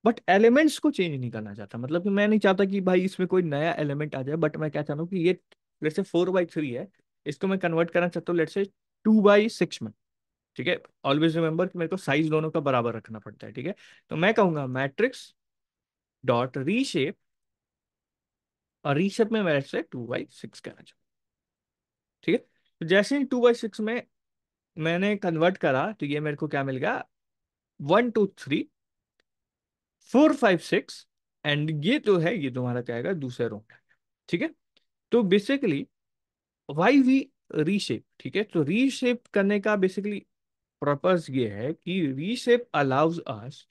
बट एलिमेंट्स को चेंज नहीं करना चाहता। मतलब कि मैं नहीं चाहता कि भाई इसमें कोई नया एलिमेंट आ जाए, बट मैं क्या चाहता हूँ कि ये लेट्स से 4 by 3 है, इसको मैं कन्वर्ट करना चाहता हूँ लेट्स से 2 by 6 में, ठीक है। ऑलवेज रिमेंबर कि मेरे को साइज दोनों का बराबर रखना पड़ता है, ठीक है। तो मैं कहूंगा मैट्रिक्स डॉट रीशेप, और रीशेप में मैं से 2 by 6 कहना चाहूँ, ठीक है। तो जैसे ही 2 by 6 में मैंने कन्वर्ट करा, तो ये मेरे को क्या मिल गया, 1 2 3 4 5 6, एंड ये जो है ये तुम्हारा क्या आएगा, दूसरा रो, ठीक है। तो बेसिकली वाई वी रीशेप, ठीक है। तो रीशेप करने का बेसिकली पर्पस ये है कि reshape allows us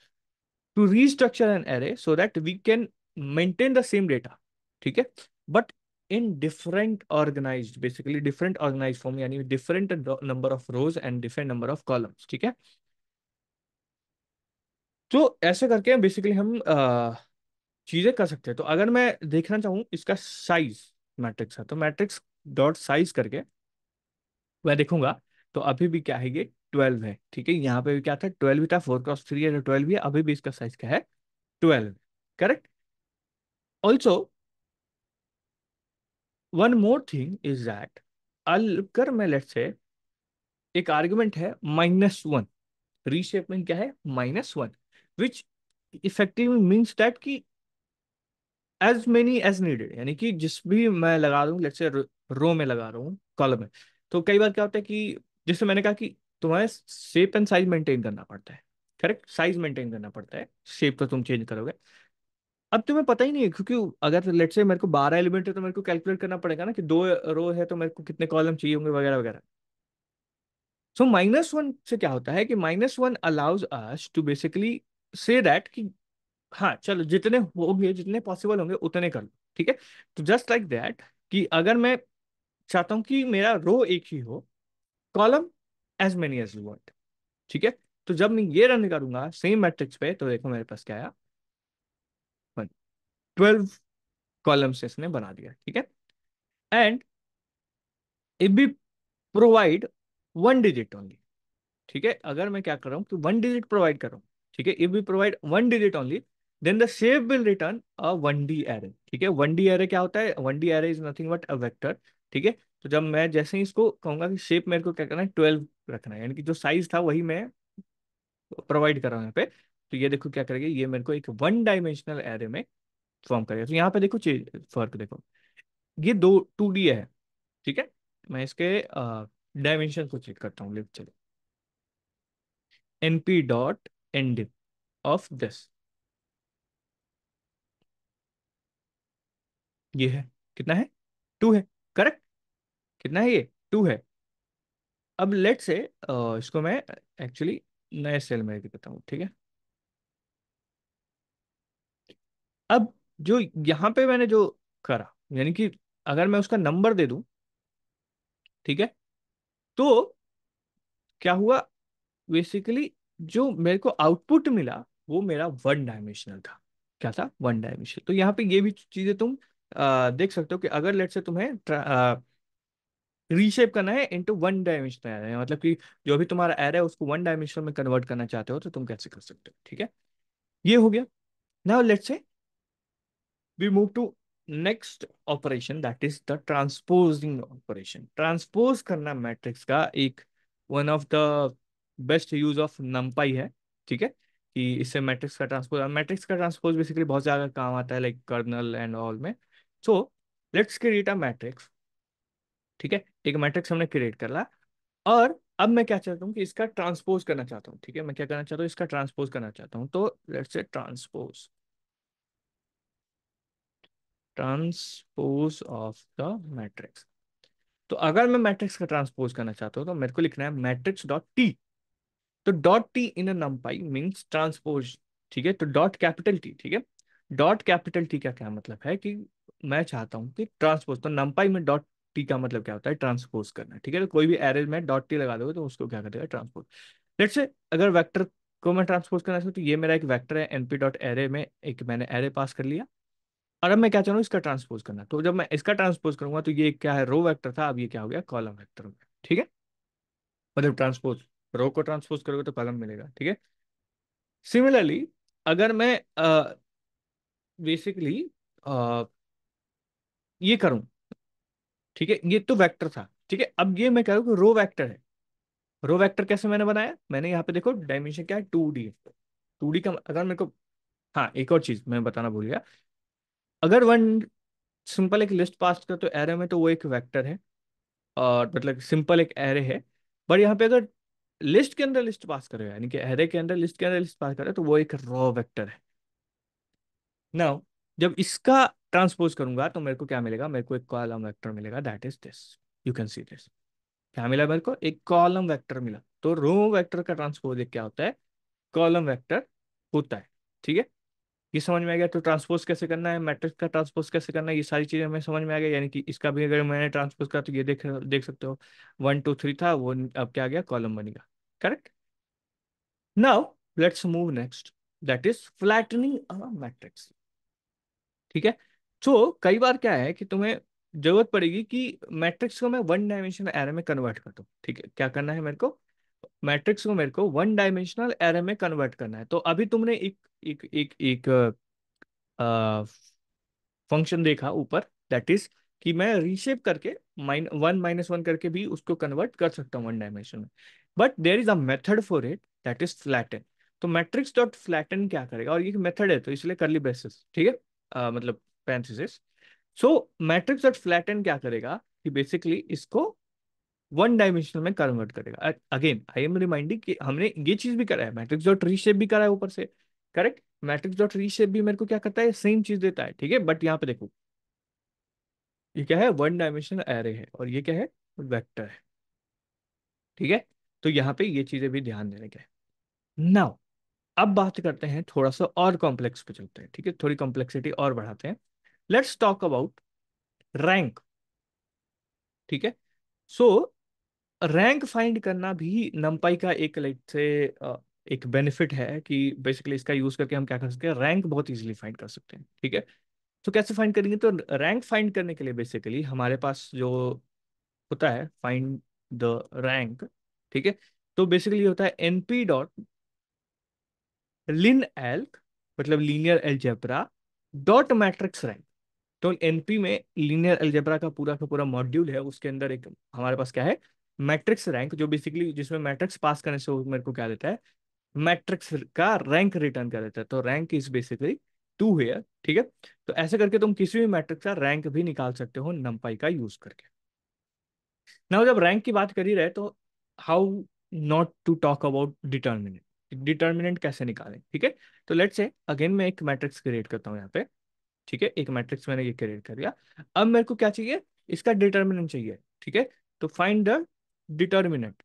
to restructure an array so that we can maintain the same data, ठीक है, but in different organised, basically different organise form, यानी different number of rows and different number of columns, ठीक है। तो ऐसे करके basically हम चीजें कर सकते हैं। तो अगर मैं देखना चाहूँ इसका साइज मैट्रिक्स है, तो मैट्रिक्स डॉट साइज करके मैं देखूंगा, तो अभी भी क्या है, ये 12 है, ठीक है। यहाँ पे भी क्या था, 12 भी था, 4 क्रॉस 3 है तो 12 भी है, अभी भी इसका साइज क्या है, 12। Correct. Also one more thing is that, अगर मैं लेट से एक आर्गुमेंट है -1, रीशेप में क्या है, -1, विच इफेक्टिवली मीन्स दैट कि एज मेनी एज नीडेड, यानी कि जिस भी मैं लगा दूं, लेट्स से रो में लगा रहा हूँ, कॉलम में, तो कई बार क्या होता है कि जैसे मैंने कहा कि तुम्हें शेप एंड साइज मेंटेन करना पड़ता है, करेक्ट, साइज मेंटेन करना पड़ता है, शेप तो तुम चेंज करोगे। अब तुम्हें पता ही नहीं है, क्योंकि अगर लेट्स से मेरे को 12 एलिमेंट है, तो मेरे को कैलकुलेट करना पड़ेगा ना कि 2 रो है तो मेरे को कितने कॉलम चाहिए होंगे, वगैरह वगैरह। सो -1 से क्या होता है कि -1 allows us to basically say that कि हाँ चलो, जितने होंगे, जितने पॉसिबल होंगे उतने कर लो, ठीक है। तो जस्ट लाइक दैट, कि अगर मैं चाहता हूं कि मेरा रो एक ही हो, column as many as you want, ठीक है। तो जब मैं ये रन करूंगा सेम मैट्रिक्स पे, तो देखो मेरे पास क्या आया, 12 कॉलम से इसने बना दिया, ठीक है। And if we provide 1 digit only, ठीक है। अगर मैं क्या कर रहा हूँ कि 1 डिजिट प्रोवाइड कर रहा हूँ, ठीक है, if we provide 1 digit only, then the shape will return a 1D array, ठीक है। 1D एरे क्या होता है, 1D array is nothing but a vector, ठीक है। तो जब मैं जैसे ही इसको कहूंगा कि शेप मेरे को क्या करना है, 12 रखना है, यानी कि जो साइज था वही मैं प्रोवाइड कर रहा हूँ यहाँ पे। तो ये देखो क्या करेगा, ये मेरे को एक 1 डायमेंशनल एरे में फॉर्म करेगा। तो यहाँ पे देखो चीज फर्क देखो, ये 2D है, ठीक है। मैं इसके डायमेंशन को चेक करता हूँ, चलो, np.end ऑफ दिस, ये है, कितना है, 2 है, करेक्ट। कितना है ये, 2 है। अब लेट से इसको मैं एक्चुअली नए सेल में करता हूँ, ठीक है। अब जो यहाँ पे मैंने जो करा, यानी कि अगर मैं उसका नंबर दे दूं, ठीक है, तो क्या हुआ, बेसिकली जो मेरे को आउटपुट मिला वो मेरा 1 डायमेंशनल था। क्या था, 1 डायमेंशनल। तो यहाँ पे ये भी चीजें तुम देख सकते हो कि अगर लेट से तुम्हें रीशेप करना है इनटू 1 डायमेंशनल एरे, मतलब कि जो भी तुम्हारा एरे है उसको 1 डायमेंशनल में कन्वर्ट करना चाहते हो, तो तुम कैसे कर सकते हो, ठीक है। ये हो गया। Now let's say we move to next operation, that is the transposing operation. Transpose करना मैट्रिक्स का एक one of the best use of NumPy है, ठीक है। कि इससे मैट्रिक्स का ट्रांसपोज बेसिकली बहुत ज्यादा काम आता है, लाइक कर्नल एंड ऑल में। So let's create a matrix. ठीक है, एक मैट्रिक्स हमने क्रिएट कर ला, और अब मैं क्या चाहता हूँ कि इसका ट्रांसपोज करना चाहता हूँ। ठीक है, मैं क्या करना चाहता हूँ, इसका ट्रांसपोज करना चाहता हूँ। तो लेट्स से transpose, transpose of the matrix. तो अगर मैं मैट्रिक्स का ट्रांसपोज करना चाहता हूँ तो मेरे को लिखना है मैट्रिक्स डॉट टी। तो डॉट टी इन अ नमपाई मीन्स ट्रांसपोज। ठीक है, तो डॉट कैपिटल टी। ठीक है, डॉट कैपिटल टी का क्या मतलब है कि मैं चाहता हूं कि ट्रांसपोज, तो नमपाई में डॉट टी का मतलब क्या होता है, ट्रांसपोज करना। ठीक है, तो कोई भी एरे में डॉट टी लगा दोगे तो उसको क्या करेगा, ट्रांसपोज। लेट्स से अगर वेक्टर को मैं ट्रांसपोज करना चाहूँ तो ये मेरा एक वेक्टर है, एनपी डॉट एरे में एक मैंने एरे पास कर लिया, और अब मैं क्या चाह रहा हूँ, इसका ट्रांसपोज करना। तो जब मैं इसका ट्रांसपोज करूंगा तो ये क्या है, रो वेक्टर था, अब ये क्या हो गया, कॉलम वेक्टर हो गया। ठीक है, मतलब ट्रांसपोज, रो को ट्रांसपोज करोगे तो कॉलम मिलेगा। ठीक है, सिमिलरली अगर मैं बेसिकली ये करूं, ठीक है, ये तो वेक्टर था। ठीक है, अब ये मैं कह रहा हूं कि रो वेक्टर है। रो वेक्टर कैसे मैंने बनाया, मैंने यहाँ पे देखो डायमेंशन क्या है, 2D। 2D का अगर मेरे को, हाँ एक और चीज मैं बताना भूल गया, अगर वन सिंपल एक लिस्ट पास कर तो एरे में तो वो एक वेक्टर है, और मतलब सिंपल एक एरे है। बट यहाँ पे अगर लिस्ट के अंदर लिस्ट पास करेगा, यानी कि एरे के अंदर लिस्ट के अंदर लिस्ट पास करे, तो वो एक रो वेक्टर है। नाउ जब इसका ट्रांसपोज करूंगा तो मेरे को क्या मिलेगा, मेरे को एक कॉलम वेक्टर मिलेगा, that is this. You can see this, क्या मिला मेरे को, एक कॉलम वेक्टर मिला। तो रो वेक्टर का ट्रांसपोज एक क्या होता है, कॉलम वेक्टर होता है। ठीक है, ये समझ में आ गया। तो ट्रांसपोज कैसे करना है, मैट्रिक्स का ट्रांसपोज कैसे करना है, ये सारी चीजें हमें समझ में आ गया। यानी कि इसका भी अगर मैंने ट्रांसपोज करा तो ये देख देख सकते हो, 1 2 3 था वो, अब क्या आ गया, कॉलम बनेगा। Correct. Now let's move next, that is flattening a matrix. ठीक है, तो कई बार क्या है कि तुम्हें जरूरत पड़ेगी कि मैट्रिक्स को मैं वन डायमेंशनल एरे में कन्वर्ट कर दूं। ठीक है, क्या करना है मेरे को, मैट्रिक्स को मेरे को वन डायमेंशनल एरे में कन्वर्ट करना है। तो अभी तुमने एक एक एक एक फंक्शन देखा ऊपर, दैट इज कि मैं रीशेप करके -1 करके भी उसको कन्वर्ट कर सकता हूँ वन डायमेंशन में। But there is a method for it, that is flatten. तो मैट्रिक्स डॉट फ्लैटन क्या करेगा, और ये मेथड है तो इसलिए करली ब्रेसेस, ठीक है, मतलब पैरेंथेसिस। सो मैट्रिक्स डॉट फ्लैटन क्या करेगा कि बेसिकली इसको वन डायमेंशनल में कन्वर्ट करेगा। अगेन आई एम रिमाइंडिंग कि हमने ये चीज भी करा है, मैट्रिक्स डॉट रीशेप भी करा है ऊपर से। करेक्ट, मैट्रिक्स डॉट रीशेप भी मेरे को क्या करता है, सेम चीज देता है। ठीक है, बट यहाँ पे देखो ये क्या है, वन डायमेंशनल एरे है, और ये क्या है, वेक्टर है। ठीक है, तो यहाँ पे ये चीजें भी ध्यान देने के। नाउ अब बात करते हैं, थोड़ा सा और कॉम्प्लेक्स पे चलते हैं। ठीक है, थोड़ी कॉम्प्लेक्सिटी और बढ़ाते हैं। Let's talk about rank. ठीक है, सो रैंक फाइंड करना भी नंपाई का एक लाइक से एक बेनिफिट है कि बेसिकली इसका यूज करके हम क्या कर सकते हैं, रैंक बहुत इजीली फाइंड कर सकते हैं। ठीक है, तो कैसे फाइंड करेंगे, तो रैंक फाइंड करने के लिए बेसिकली हमारे पास जो होता है, फाइंड द रैंक। ठीक है, तो बेसिकली होता है एनपी डॉट लिन एल्क, मतलब linear algebra dot matrix rank. तो एनपी में लीनियर अलजेब्रा का पूरा मॉड्यूल है, उसके अंदर एक हमारे पास क्या है, मैट्रिक्स रैंक, जो बेसिकली जिसमें मैट्रिक्स पास करने से वो मेरे को क्या देता है, मैट्रिक्स का रैंक रिटर्न कर देता है। तो रैंक इज बेसिकली 2 हेयर। ठीक है, तो ऐसे करके तुम किसी भी मैट्रिक्स का रैंक भी निकाल सकते हो नंपाई का यूज करके। ना जब रैंक की बात कर ही रहे तो how not to talk about determinant. Determinant कैसे निकालें, ठीक है। तो लेट्स से अगेन मैं एक मैट्रिक्स क्रिएट करता हूँ यहाँ पे। ठीक है, एक मैट्रिक्स मैंने ये क्रिएट कर दिया। अब मेरे को क्या चाहिए, इसका डिटर्मिनेंट चाहिए। ठीक है, तो फाइंड द डिटर्मिनेंट।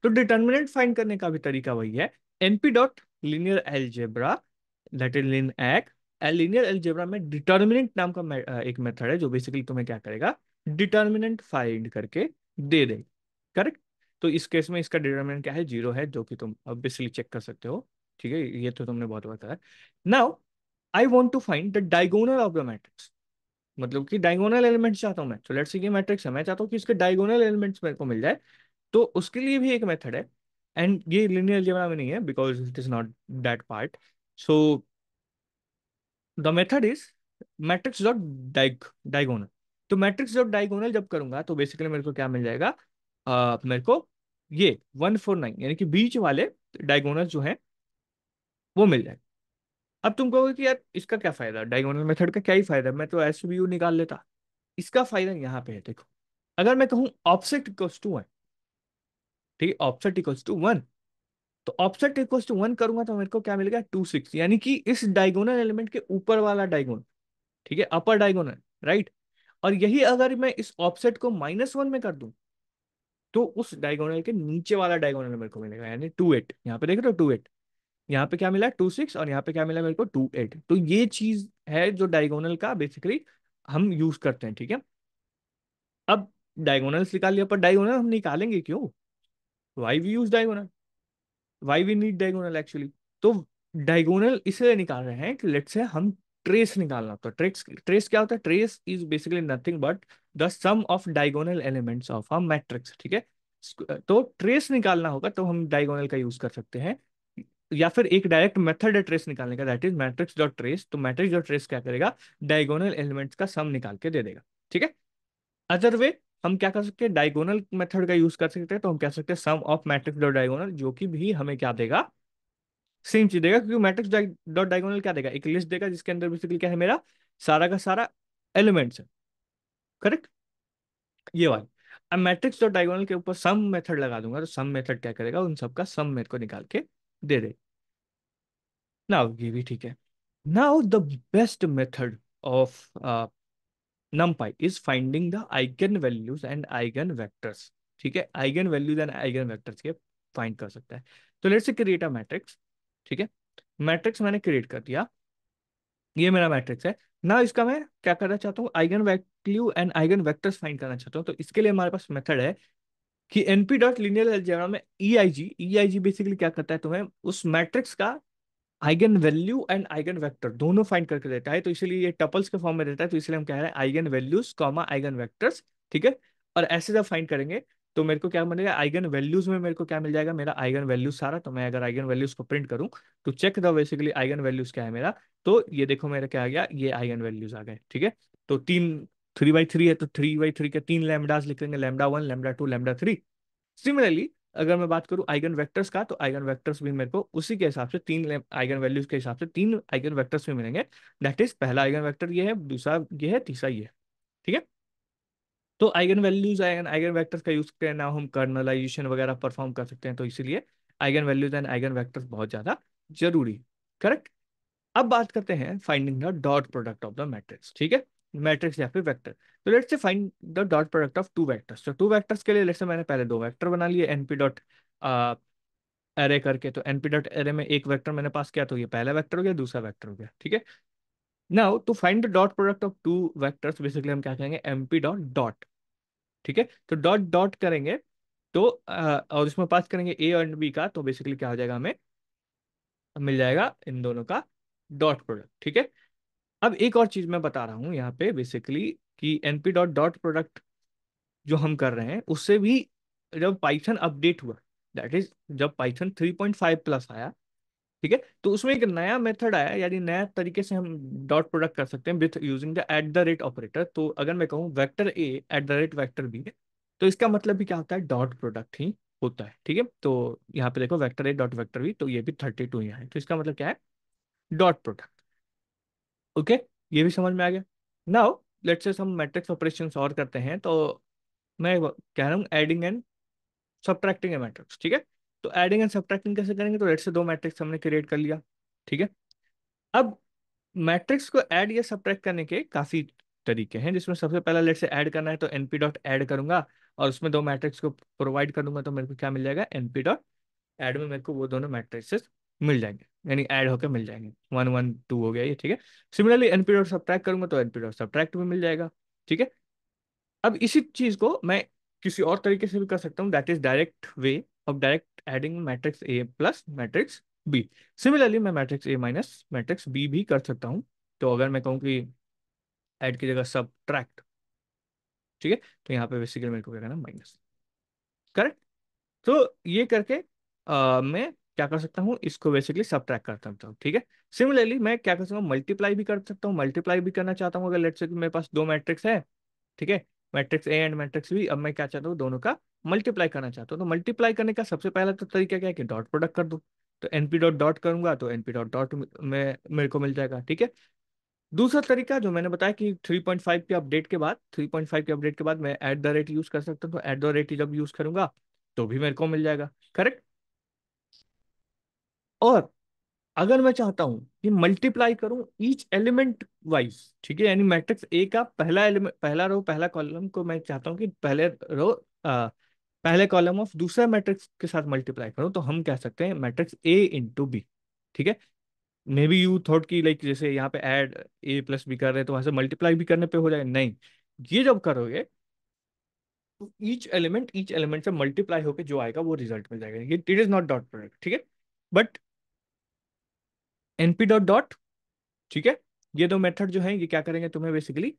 तो डिटर्मिनेंट फाइंड करने का भी तरीका वही है, np dot linear algebra, that is linalg. Linear algebra में डिटर्मिनेंट नाम का एक मेथड है जो बेसिकली तुम्हें क्या करेगा, डिटर्मिनेंट फाइंड करके दे दे। करेक्ट, तो इस केस में इसका डिटर्मिनेंट क्या है, 0 है, जो कि तुम ऑब्वियसली चेक कर सकते हो। ठीक है, ये तो तुमने बहुत बताया। Now I want to find the diagonal of the matrix, मतलब कि डायगोनल एलिमेंट्स चाहता हूं मैं। तो लेट्स से ये मैट्रिक्स है, मैं चाहता हूँ कि इसके डायगोनल एलिमेंट्स मेरे को मिल जाए। तो उसके लिए भी एक मेथड है, एंड ये लिनियर अलजेब्रा में नहीं है because it is not that part. So the method is matrix dot diagonal. तो मैट्रिक्स डॉट डायगोनल जब करूंगा तो बेसिकली मेरे को क्या मिल जाएगा, मेरे को ये 1 4 9 यानी कि बीच वाले डायगोनल जो है वो मिल जाएगा। अब तुम कहोगे कि यार इसका क्या फायदा, डायगोनल मेथड का क्या ही फायदा, मैं तो एस यू निकाल लेता। इसका फायदा यहाँ पे है, देखो। अगर मैं कहूँ ऑफसेट इक्वल्स टू वन, ठीक है, ऑफसेट इक्वल्स टू वन, तो ऑफसेट इक्वल्स टू वन करूंगा तो मेरे को क्या मिलेगा, 2 6, यानी कि इस डायगोनल एलिमेंट के ऊपर वाला डायगोनल, ठीक है, अपर डायगोनल, राइट। और यही अगर मैं इस ऑफसेट को -1 में कर दूं, तो उस डायगोनल के नीचे वाला डायगोनल मेरे को मिलेगा, यानी 2 8। यहाँ पे देख रहे हो 2 8, यहाँ पे क्या मिला 2 6, और यहाँ पे क्या मिला मेरे को 2 8। तो ये चीज है जो डायगोनल का बेसिकली हम यूज करते हैं, ठीक है। अब डायगोनल्स निकाल लिया, पर डायगोनल हम निकालेंगे क्यों, why we use diagonal, why we need diagonal actually. तो डायगोनल इसलिए निकाल रहे हैं कि लेट से हम ट्रेस निकालना, तो ट्रेस ट्रेस क्या होता है, trace is basically nothing but the sum of diagonal elements of a matrix, ठीक है। तो ट्रेस निकालना होगा तो हम डायगोनल का यूज कर सकते हैं, या फिर एक डायरेक्ट मेथड है ट्रेस निकालने का, that is matrix dot trace. तो मैट्रिक्स डॉट ट्रेस क्या करेगा, डायगोनल एलिमेंट्स का सम निकाल के दे देगा, ठीक है। अदर वे हम क्या कर सकते हैं, डायगोनल मेथड का यूज कर सकते हैं, तो हम कह सकते हैं सम ऑफ मैट्रिक्स डॉट डायगोनल, जो कि भी हमें क्या देगा, सेम चीज देगा, क्योंकि मैट्रिक्स डॉट डायगोनल क्या देगा, एक लिस्ट देगा जिसके अंदर बेसिकली क्या है, मेरा सारा का सारा एलिमेंट्स है, करेक्ट, ये वाला। अब मैट्रिक्स डॉट डायगोनल के ऊपर सम मेथड लगा दूंगा, तो सम मेथड क्या करेगा, उन सबका सम मेरे को निकाल के दे दे। नाउ ये भी ठीक है। Now the best method of numpy is finding the eigen values and eigen vectors, ठीक है, eigen values and eigen vectors के फाइंड कर सकता है। तो लेट्स से क्रिएट अ मैट्रिक्स, ठीक है, मैट्रिक्स मैंने क्रिएट कर दिया, ये मेरा मैट्रिक्स है ना। इसका मैं क्या करना चाहता हूँ, eigen value and eigen vectors find करना चाहता हूँ। तो इसके लिए हमारे पास मेथड है कि np डॉट लीनियर अलजेब्रा में ई आई जी बेसिकली क्या करता है, तुम्हें उस मैट्रिक्स का eigen value and eigen vector दोनों फाइंड करके देता है। तो इसलिए ये टपल्स के फॉर्म में देता है, तो इसलिए हम कह रहे हैं eigen values comma eigen vectors, ठीक है। और ऐसे जब फाइंड करेंगे तो मेरे को क्या मिलेगा, आइगन वैल्यूज में मेरे को क्या मिल जाएगा, मेरा आइगन वैल्यूज सारा। तो मैं अगर आइगन वैल्यूज को प्रिंट करूं तो check the basically eigen values क्या है मेरा, तो ये देखो मेरा क्या आ गया, ये आइगन वैल्यूज आ गए, ठीक है। तो 3 3 बाई 3 है, तो 3 बाई 3 के 3 लैम्डास लिख लेंगे, λ1 λ2 λ3। सिमिलरली अगर मैं बात करूं आइगन वेक्टर्स का, तो आइगन वेक्टर्स भी मेरे को उसी के हिसाब से तीन आइगन वैल्यूज के हिसाब से तीन आइगन वेक्टर्स भी मिलेंगे। दैट इज पहला आइगन वेक्टर ये है, दूसरा ये है, तीसरा ये है, ठीक है। तो eigen values eigen eigen vectors का यूज करके ना हम कर्नलाइजेशन वगैरह परफॉर्म कर सकते हैं, तो इसीलिए eigen values and eigen vectors बहुत ज्यादा जरूरी, करेक्ट। अब बात करते हैं finding the dot product of the matrix, ठीक है, मैट्रिक्स या फिर वेक्टर। तो लेट्स से find the dot product of two vectors. तो टू वेक्टर्स के लिए लेट्स से मैंने पहले दो वेक्टर बना लिए एनपी डॉट एरे करके। तो एनपी डॉट एरे में एक वेक्टर मैंने पास किया, तो ये पहला वेक्टर हो गया, दूसरा वेक्टर हो गया, ठीक है। Now to find the dot product of two vectors basically हम क्या कहेंगे, एमपी डॉट डॉट, ठीक है। तो डॉट डॉट करेंगे तो और इसमें पास करेंगे ए और बी का, तो बेसिकली क्या हो जाएगा, हमें मिल जाएगा इन दोनों का डॉट प्रोडक्ट, ठीक है। अब एक और चीज मैं बता रहा हूँ यहाँ पे बेसिकली कि एनपी डॉट डॉट प्रोडक्ट जो हम कर रहे हैं उससे भी, जब पाइथन अपडेट हुआ, दैट इज जब पाइथन 3.5 प्लस आया, ठीक है, तो उसमें एक नया मेथड आया, यानी नया तरीके से हम डॉट प्रोडक्ट कर सकते हैं with using the at the rate operator. तो अगर मैं कहूँ vector A at the rate vector B, तो इसका मतलब भी क्या होता है, डॉट प्रोडक्ट ही होता है, ठीक है। तो यहाँ पे देखो vector A dot vector B, तो ये भी 32 ही है, तो इसका मतलब क्या है, डॉट प्रोडक्ट, ओके। ये भी समझ में आ गया। नाउ लेट्स से हम मैट्रिक्स ऑपरेशंस और करते हैं। तो मैं कह रहा हूँ adding and subtracting A matrix, ठीक है। तो एडिंग एंड सब्ट्रैक्टिंग कैसे करेंगे, तो लेट्स से दो मैट्रिक्स हमने क्रिएट कर लिया, ठीक है। अब मैट्रिक्स को ऐड या सब्ट्रैक्ट करने के काफी तरीके हैं, जिसमें सबसे पहला लेट्स से ऐड करना है, तो एनपी डॉट ऐड करूंगा और उसमें दो मैट्रिक्स को प्रोवाइड कर दूंगा, तो मेरे को क्या मिल जाएगा, एनपी डॉट ऐड में मेरे को वो दोनों मैट्रिक्सेस मिल जाएंगे, यानी ऐड होकर मिल जाएंगे, 1 1 2 हो गया ये, ठीक है। सिमिलरली एनपी डॉट सब्ट्रैक्ट करूंगा तो एनपी डॉट सब्ट्रैक्ट भी मिल जाएगा, ठीक है। अब इसी चीज को मैं किसी और तरीके से भी कर सकता हूँ, that is direct way of direct adding matrix A plus matrix B. Similarly मैं matrix A minus matrix B भी कर सकता हूँ। तो अगर मैं कहूँ कि ऐड की जगह सब्ट्रैक्ट, ठीक है, तो यहाँ पे बेसिकली मेरे को क्या करना, माइनस, करेक्ट। तो ये करके मैं क्या कर सकता हूँ, इसको बेसिकली सब्ट्रैक्ट कर सकता हूँ, ठीक है। सिमिलरली मैं क्या कर सकता हूँ, मल्टीप्लाई भी कर सकता हूँ, मल्टीप्लाई भी करना चाहता हूँ अगर लेट्स से कि मेरे पास दो मैट्रिक्स है, ठीक है, matrix A and matrix B. अब मैं क्या चाहता हूँ, दोनों का मल्टीप्लाई करना चाहता हूँ। तो मल्टीप्लाई करने का सबसे पहला तो तरीका क्या है कि डॉट प्रोडक्ट कर दूं, तो np डॉट डॉट करूंगा तो np डॉट डॉट में मेरे को मिल जाएगा, ठीक है। दूसरा तरीका जो मैंने बताया कि 3.5 के अपडेट के बाद, 3.5 के अपडेट के बाद मैं एट द रेट यूज कर सकता हूँ, तो एट द रेट जब यूज करूंगा तो भी मेरे को मिल जाएगा, करेक्ट। और अगर मैं चाहता हूं कि मल्टीप्लाई करूं ईच एलिमेंट वाइज, ठीक है, यानी मैट्रिक्स ए का पहला एलिमेंट, पहला रो, पहला कॉलम को मैं चाहता हूं कि पहले रो, पहले कॉलम ऑफ दूसरा मैट्रिक्स के साथ मल्टीप्लाई करूं, तो हम कह सकते हैं मैट्रिक्स ए इंटू बी, ठीक है। मे बी यू थॉट कि लाइक जैसे यहाँ पे ऐड ए प्लस बी कर रहे हैं तो वहां से मल्टीप्लाई भी करने पे हो जाएगा, नहीं। ये जब करोगे तो ईच एलिमेंट से मल्टीप्लाई होकर जो आएगा वो रिजल्ट मिल जाएगा, ये it is not dot product, ठीक है। बट एनपी डॉट डॉट, ठीक है, ये दो मेथड जो है ये क्या करेंगे, तुम्हें बेसिकली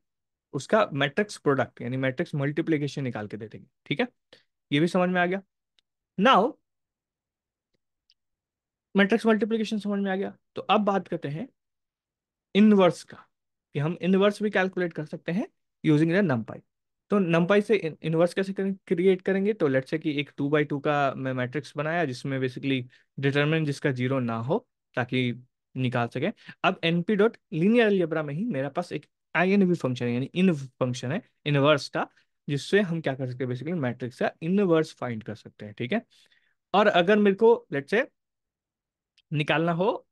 उसका मैट्रिक्स प्रोडक्ट यानी मैट्रिक्स मल्टीप्लिकेशन निकाल के दे देंगे, ठीक है। ये भी समझ में आ गया। नाउ मैट्रिक्स मल्टीप्लिकेशन समझ में आ गया, तो अब बात करते हैं इनवर्स का, कि हम इनवर्स भी कैलकुलेट कर सकते हैं यूजिंग द नमपाई। तो नमपाई से इनवर्स कैसे क्रिएट करेंगे, तो लेट्स से कि एक 2 बाई 2 का मैं मैट्रिक्स बनाया जिसमें बेसिकली डिटरमिनेंट जिसका जीरो ना हो, ताकि निकाल सके। अब एनपी डॉट लीनियर अलजेब्रा में ही मेरे पास एक आईएनवी फंक्शन है, यानी इन फंक्शन है इनवर्स का, जिससे हम क्या कर सकते हैं, बेसिकली मैट्रिक्स का इनवर्स फाइंड कर सकते हैं, ठीक है। और अगर मेरे को लेट्स से निकालना हो,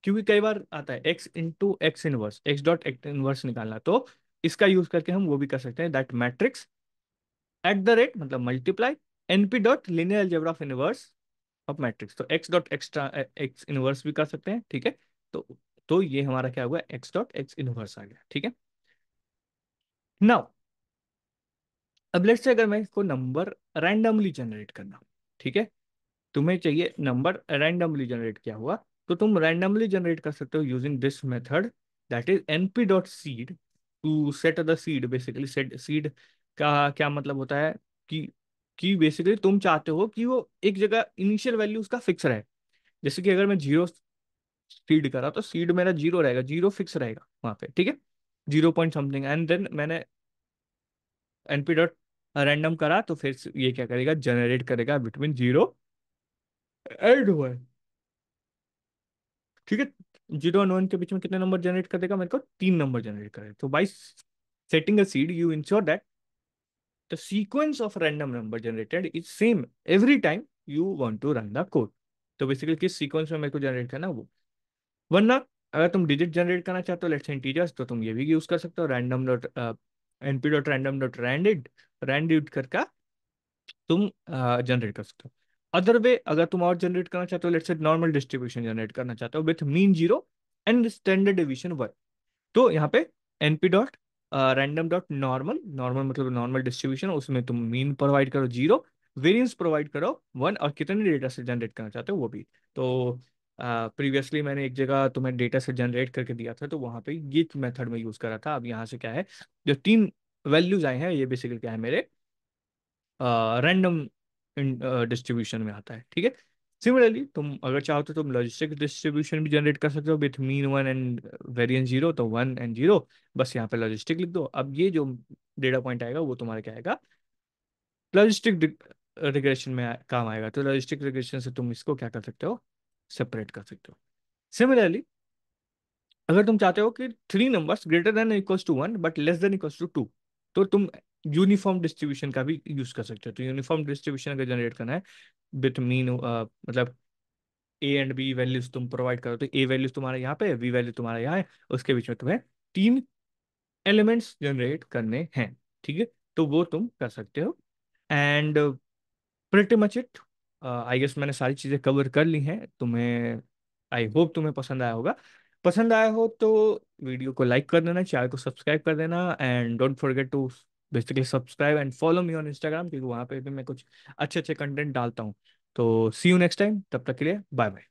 क्योंकि कई बार आता है x into x inverse, x dot x inverse निकालना, तो इसका यूज करके हम वो भी कर सकते हैं, that matrix at the rate मतलब multiply NP dot linear algebra of inverse of matrix, तो X dot extra X inverse भी कर सकते हैं, ठीक है। तो ये हमारा क्या हुआ, एक्स डॉट एक्स इनवर्स आ गया, ठीक है। नाउ अब लेट्स से अगर मैं इसको नंबर रैंडमली जनरेट करना, ठीक है, तुम्हें चाहिए नंबर रैंडमली जनरेट किया हुआ, तो तुम रैंडमली जनरेट कर सकते हो using this method, that is np dot seed to set the seed. Basically set seed का क्या मतलब होता है कि बेसिकली तुम चाहते हो कि वो एक जगह इनिशियल वैल्यू उसका फिक्स रहे। जैसे कि अगर मैं जीरो सीड करा तो सीड मेरा जीरो रहेगा, जीरो फिक्स रहेगा वहां पे, ठीक है, 0 पॉइंट समथिंग, एंड देन मैंने np डॉट रैंडम करा तो फिर ये क्या करेगा, जनरेट करेगा बिटवीन जीरो एंड वन, ठीक है। 0 और 1 के बीच में कितने नंबर जनरेट कर देगा, मेरे को 3 नंबर जनरेट करे। तो by setting a seed you ensure that the sequence of random number generated is same every time you want to run the code. तो बेसिकली किस सीक्वेंस में मेरे को जनरेट करना वो, वरना अगर तुम डिजिट जनरेट करना चाहते हो लेट्स से इंटीजर्स, तो तुम ये भी यूज कर सकते हो, random dot NP dot random dot randint randint करके तुम जनरेट कर सकते हो। अदर वे अगर तुम और जनरेट करना चाहते हो, let's say normal distribution generate करना चाहते हो with mean zero and standard division one, तो यहाँ पे np dot random dot normal, normal मतलब नॉर्मल डिस्ट्रीब्यूशन, उसमें तुम मीन प्रोवाइड करो जीरो, वेरिएंस प्रोवाइड करो वन, और कितने डेटा से जनरेट करना चाहते हो वो भी। तो प्रीवियसली मैंने एक जगह तुम्हें डेटा से जनरेट करके दिया था, तो वहाँ पे ये मेथड में यूज करा था। अब यहाँ से क्या है, जो 3 वैल्यूज आए हैं ये बेसिकली क्या है, मेरे रैंडम डिस्ट्रीब्यूशन में आता है, ठीक है। सिमिलरली तुम अगर चाहो तो तुम लॉजिस्टिक डिस्ट्रीब्यूशन भी जनरेट कर सकते हो with mean one and variance zero, तो 1 and 0, बस यहाँ पे लॉजिस्टिक लिख दो। अब ये जो डेटा पॉइंट आएगा वो तुम्हारा क्या आएगा, लॉजिस्टिक रिग्रेशन में काम आएगा। तो लॉजिस्टिक रिग्रेशन से तुम इसको क्या कर सकते हो, सेपरेट कर सकते हो। सिमिलरली अगर तुम चाहते हो कि 3 numbers greater than equals to 1 but less than equals to 2, तो तुम यूनिफॉर्म डिस्ट्रीब्यूशन का भी यूज कर सकते हो। तो यूनिफॉर्म डिस्ट्रीब्यूशन अगर जनरेट करना है विथ मीन मतलब ए एंड बी वैल्यूज तुम प्रोवाइड करो, तो ए वैल्यूज तुम्हारे यहाँ पे, बी वैल्यू तुम्हारे यहाँ है, उसके बीच में तुम्हें 3 एलिमेंट्स जनरेट करने हैं, ठीक है। तो वो तुम कर सकते हो। And pretty much it, I guess मैंने सारी चीज़ें कवर कर ली हैं। तुम्हें, आई होप तुम्हें पसंद आया होगा। पसंद आया हो तो वीडियो को लाइक कर देना, चैनल को सब्सक्राइब कर देना, and don't forget to basically subscribe and follow me on Instagram, क्योंकि वहाँ पे भी मैं कुछ अच्छे अच्छे कंटेंट डालता हूँ। तो सी यू नेक्स्ट टाइम, तब तक के लिए बाय बाय।